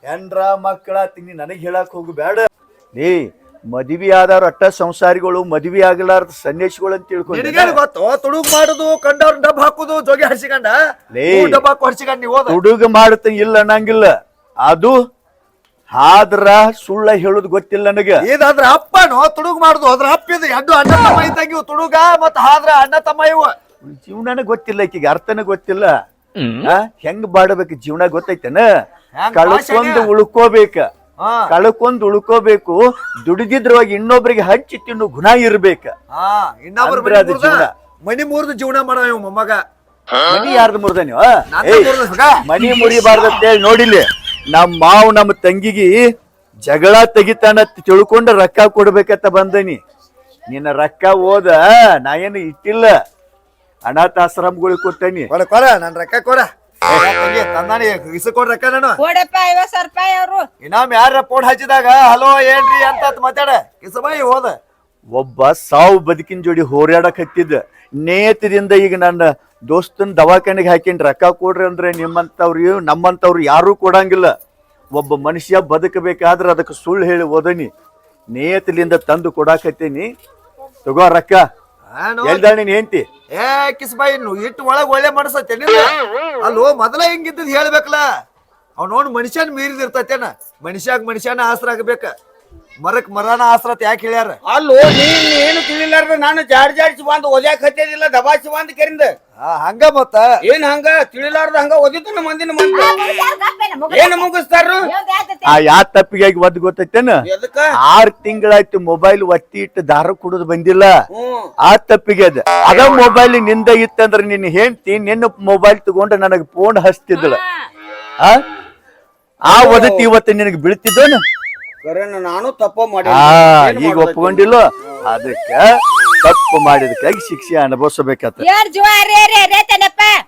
ಹೆಂಡ್ರ ಮಕ್ಕಳ ತಿನ್ನಿ ನನಗ್ ಹೇಳಕ್ ಹೋಗು ಬೇಡ ನೀ ಮದುವೆ ಆದವ್ರ ಅಟ್ಟ ಸಂಸಾರಿಗಳು ಮದುವೆ ಆಗಲಾರ್ದ ಸನ್ಯಾಸಿಗಳು ಅಂತ ತಿಳ್ಕೊಂಡು ಗೊತ್ತು ತುಡುಗ್ ಮಾಡುದು ಕಂಡವ್ರ ಡಬ್ ಹಾಕುದು ಜೋಗಿ ಹರ್ಸಿಕೊಂಡ ಡಬ್ ಹಾಕು ಹರ್ಸಿಕೊಂಡ್ ನೀವು ತುಡುಗ್ ಮಾಡುತ್ತ ಇಲ್ಲ ಅನ್ನಂಗಿಲ್ಲ ಅದು ಆದ್ರ ಸುಳ್ಳ ಹೇಳುದು ಗೊತ್ತಿಲ್ಲ ನನಗೆ ಇದಾದ್ರ ಅಪ್ಪನು ತುಡುಗ್ ಮಾಡುದು ಅದ್ರ ಅಪ್ಪಿದು ಎರಡು ಅಣ್ಣ ತಮ್ಮ ಇದ್ದಂಗಿವು ತುಡುಗ ಮತ್ತ ಆದ್ರ ಅಣ್ಣ ತಮ್ಮ ಇವು ಜೀವನನ ಗೊತ್ತಿಲ್ಲ ಈಕಿಗೆ ಅರ್ಥನ ಗೊತ್ತಿಲ್ಲ ಹೆಂಗ್ ಬಾಡಬೇಕು ಜೀವನ ಗೊತ್ತೈತೇನ ಕಳ್ಕೊಂಡ್ ಉಳ್ಕೋಬೇಕ ಕಳ್ಕೊಂಡ್ ಉಳ್ಕೋಬೇಕು ದುಡಿದಿದ್ರವಾಗ ಇನ್ನೊಬ್ರಿಗೆ ಹಂಚಿ ತಿನ್ನು ಗುಣ ಇರ್ಬೇಕ ಇನ್ನೊಬ್ರ ಜೀವನ ಮನಿ ಮುರಿದು ಜೀವನ ಮಾಡವ ಮೊಮ್ಮಗ ಮನಿ ಯಾರ್ದು ಮುರ್ದ ನೀವು ಮನಿ ಮುರಿಬಾರ್ದಂತೇಳಿ ನೋಡಿಲಿ ನಮ್ ಮಾವು ನಮ್ಮ ತಂಗಿಗೆ ಜಗಳ ತೆಗಿತಾನ ತಿಳ್ಕೊಂಡ ರೊಕ್ಕ ಕೊಡ್ಬೇಕಂತ ಬಂದನಿ ನಿನ್ನ ರೊಕ್ಕ ಓದ ನಾ ಏನು ಇಟ್ಟಿಲ್ಲ ಅನಾಥಾಶ್ರಮಗಳಿಗೆ ಕೊಟ್ಟನಿ ಕೊಡ ನನ್ ರೊಕ್ಕ ಕೊಡ ತಂದಾನಿ ಇಸ್ಕೊಡ್ ರೊಕ್ಕ ನಾನು ಕೊಡಪ್ಪ 50,000 ರೂಪಾಯಿ ಅವರು ಇನ್ನೊಮ್ಮೆ ಯಾರ ಫೋನ್ ಹಚ್ಚಿದಾಗ ಹಲೋ ಏನ್ರಿ ಅಂತ ಮಾತಾಡ ಕಿಸಬಾಯಿ ಹೋದ ಒಬ್ಬ ಸಾವು ಬದುಕಿನ ಜೋಡಿ ಹೋರಾಡಕ್ ಹತ್ತಿದ್ದ ನೇತದಿಂದ ಈಗ ನನ್ನ ದೋಸ್ತನ್ ದವಾಖಾನೆಗೆ ಹಾಕಿನ್ ರೊಕ್ಕ ಕೊಡ್ರಿ ಅಂದ್ರೆ ನಿಮ್ಮಂತವ್ರು ನಮ್ಮಂತವ್ರು ಯಾರು ಕೊಡಂಗಿಲ್ಲ ಒಬ್ಬ ಮನುಷ್ಯ ಬದುಕಬೇಕಾದ್ರೆ ಅದಕ್ಕೆ ಸುಳ್ಳು ಹೇಳಿ ಓದನಿ ನೇತಲಿಂದ ತಂದು ಕೊಡಾಕತ್ತೀನಿ ತಗೋ ರೊಕ್ಕ ಎಲ್ದ ನೀನ್ ಹೆಂಡ್ತಿ ಕಿಸ್ಬಾಯಿ ಇಟ್ಟು ಒಳಗ್ ಒಳ್ಳೆ ಮನಸ್ಸತ್ತೇನ ಅಲ್ಲೋ ಮೊದಲ ಹೆಂಗಿದ್ದ ಹೇಳ್ಬೇಕಲ್ಲ ಅವ್ ನೋಡ್ ಮನುಷ್ಯನ್ ಮೀರಿದಿರ್ತೇನ ಮನುಷ್ಯನ ಆಸರ ಆಗ್ಬೇಕ ಮರಕ್ ಮರನ ಆಸರತ್ ಯಾಕೆ ಹೇಳ್ಯಾರ ಅಲ್ಲೋ ನೀನ್ ಏನು ತಿಳಿಲಾರ್ದ ನಾನು ಜಾಡ್ಸಿ ಬಂದ್ ಓದ್ಯಾಕ ಹತ್ತಿದಿಲ್ಲ ದಬಾಸಿ ಬಂದ್ ಕೆರಿಂದ ಹಂಗ ಮತ್ತ ಏನ್ ಹಂಗ ತಿಳಿಲಾರ್ದ ಹಂಗ ಓದಿತಾನ ಮಂದಿನ ಏನ್ ಮುಗಿಸ್ತಾರ ಯಾ ತಪ್ಪಿಗೆ ಒದ್ ಗೊತ್ತೈತೇನ 6 ತಿಂಗಳಾಯ್ತು ಮೊಬೈಲ್ ಒತ್ತಿ ಇಟ್ಟು ದಾರ ಕುಡುದು ಬಂದಿಲ್ಲ ಆ ತಪ್ಪಿಗೆ ಅದ ಮೊಬೈಲ್ ನಿಂದ ಇತ್ತಂದ್ರ ನಿನ್ ಹೆಂಡ್ತಿ ನಿನ್ನ ಮೊಬೈಲ್ ತಗೊಂಡು ನನಗ್ ಫೋನ್ ಹಚ್ತಿದ್ದಳ ಆ ಒದತಿ ಇವತ್ತು ನಿನಗ್ ಬೀಳ್ತಿದ್ದೋನು ನಾನು ತಪ್ಪ ಮಾಡಿ ಈಗ ಒಪ್ಕೊಂಡಿಲ್ಲ ಅದಕ್ಕೆ ತಪ್ಪು ಮಾಡಿದಕ್ಕಾಗಿ ಶಿಕ್ಷೆ ಅನುಭವಿಸಬೇಕತ್ತ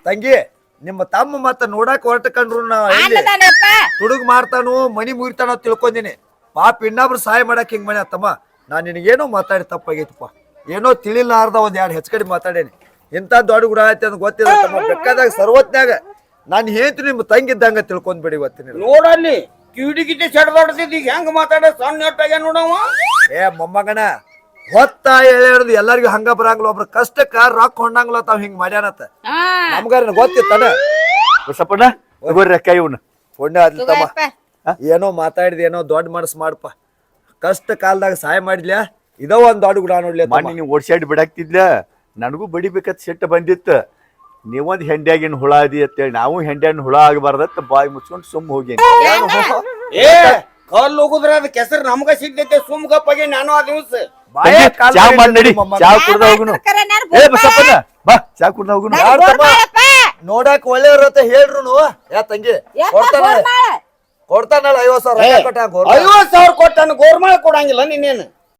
ತಂಗಿ ನಿಮ್ಮ ತಮ್ಮ ಮತ್ತ ನೋಡಾಕ ಹೊರಟಕೊಂಡ್ರು ತುಡುಗ್ ಮಾಡ್ತಾನು ಮನಿ ಮುಗಿತಾನ ತಿಳ್ಕೊಂಡಿನಿ ಪಾಪ ಇನ್ನೊಬ್ರು ಸಹಾಯ ಮಾಡಕ್ ಹಿಂಗ್ ಮನೆ ತಮ್ಮ ನಾನ್ ನಿನಗೇನೋ ಮಾತಾಡಿ ತಪ್ಪಾಗೈತಪ್ಪ ಏನೋ ತಿಳಿಲಾರ್ದ ಒಂದ್ 2 ಹೆಚ್ಚು ಮಾತಾಡೇನಿ ಇಂತ ದೊಡ್ಡ ಗುಡ ಐತೆ ಅಂತ ಗೊತ್ತಿಲ್ಲ ತಮ್ಮ ಬೇಕಾದಾಗ ಸರ್ವತ್ನ್ಯಾಗ ನಾನ್ ಹೇಳ್ತಿ ನಿಮ್ ತಂಗಿದ್ದಂಗ ತಿಳ್ಕೊಂಡ್ಬಿಡಿ ಇವತ್ತಿನ ನೋಡಲ್ಲಿ ಕಿವಿಡಿಗಿದ್ದೆ ಚಡ್ದಾಡ್ತಿದ್ ಈಗ ಹೆಂಗ್ ಮಾತಾಡ ಸಣ್ಣ ನೆಟ್ಟಾಗ ನೋಡವ ಮೊಮ್ಮಗನ ಹೊತ್ತ ಹೇಳಿಡ್ದು ಎಲ್ಲರಿಗೂ ಹಂಗ ಬರಂಗಿಲ್ಲ ಒಬ್ರ ಕಷ್ಟಕ್ಕ ರೊಕ್ಕ ಹೊಂಡಂಗಿಲ್ಲ ತಾವ್ ಹಿಂಗ್ ಮಾಡ್ಯಾನತ್ತ ನಮ್ಗಾರ ಗೊತ್ತಿತ್ತಾನ ಬಸಪ್ಪಣ್ಣ ರೊಕ್ಕ ಇವನು ಪುಣ್ಯ ತಮ್ಮ ಏನೋ ಮಾತಾಡಿದ ಏನೋ ದೊಡ್ಡ ಮನಸ್ ಮಾಡಪ್ಪ ಕಷ್ಟ ಕಾಲದಾಗ ಸಹಾಯ ಮಾಡಿದ್ಲ್ಯಾ ಇದೋ ಒಂದ್ ದೊಡ್ಡ ಗುಡ ನೋಡ್ಲಿ ಮಣ್ಣಿ ನೀವು ಓಡ್ಸಾಡಿ ಬಿಡಾಕ್ತಿದ್ಲ ನನಗೂ ಬಡಿಬೇಕತ್ ಸಿಟ್ಟು ಬಂದಿತ್ತು ನೀವೊಂದ್ ಹೆಂಡ್ಯಾಗಿನ ಹುಳ ಅದಿ ಅಂತೇಳಿ ನಾವು ಹೆಂಡ್ಯಾಗಿನ ಹುಳ ಆಗಬಾರ್ದತ್ತ ಬಾಯಿ ಮುಚ್ಕೊಂಡು ಸುಮ್ ಹೋಗಿ ಕಲ್ಲು ಹೋಗುದ್ರ ಅದ ಕೆಸರು ನಮ್ಗ ಸಿಗ್ತೈತೆ ಸುಮ್ ಗಪ್ಪಾಗಿ ನಾನು ಆ ದಿವಸ ಚಾ ಮಾಡಿ ನಡಿ ಚಾ ಕುಡ್ದ ಹೋಗುನು ಬಾ ಚಾ ಕುಡ್ದ ಹೋಗುನು ನೋಡಾಕ್ ಒಳ್ಳೆಯವ್ರ ಅಂತ ಹೇಳ್ರು ಯಾ ತಂಗಿ ಕೊಡ್ತಾನಲ್ಲ 50,000 50,000 ಕೊಟ್ಟಾನ ಗೋರ್ಮಾಳ ಕೊಡಂಗಿಲ್ಲ ನೀನೇನು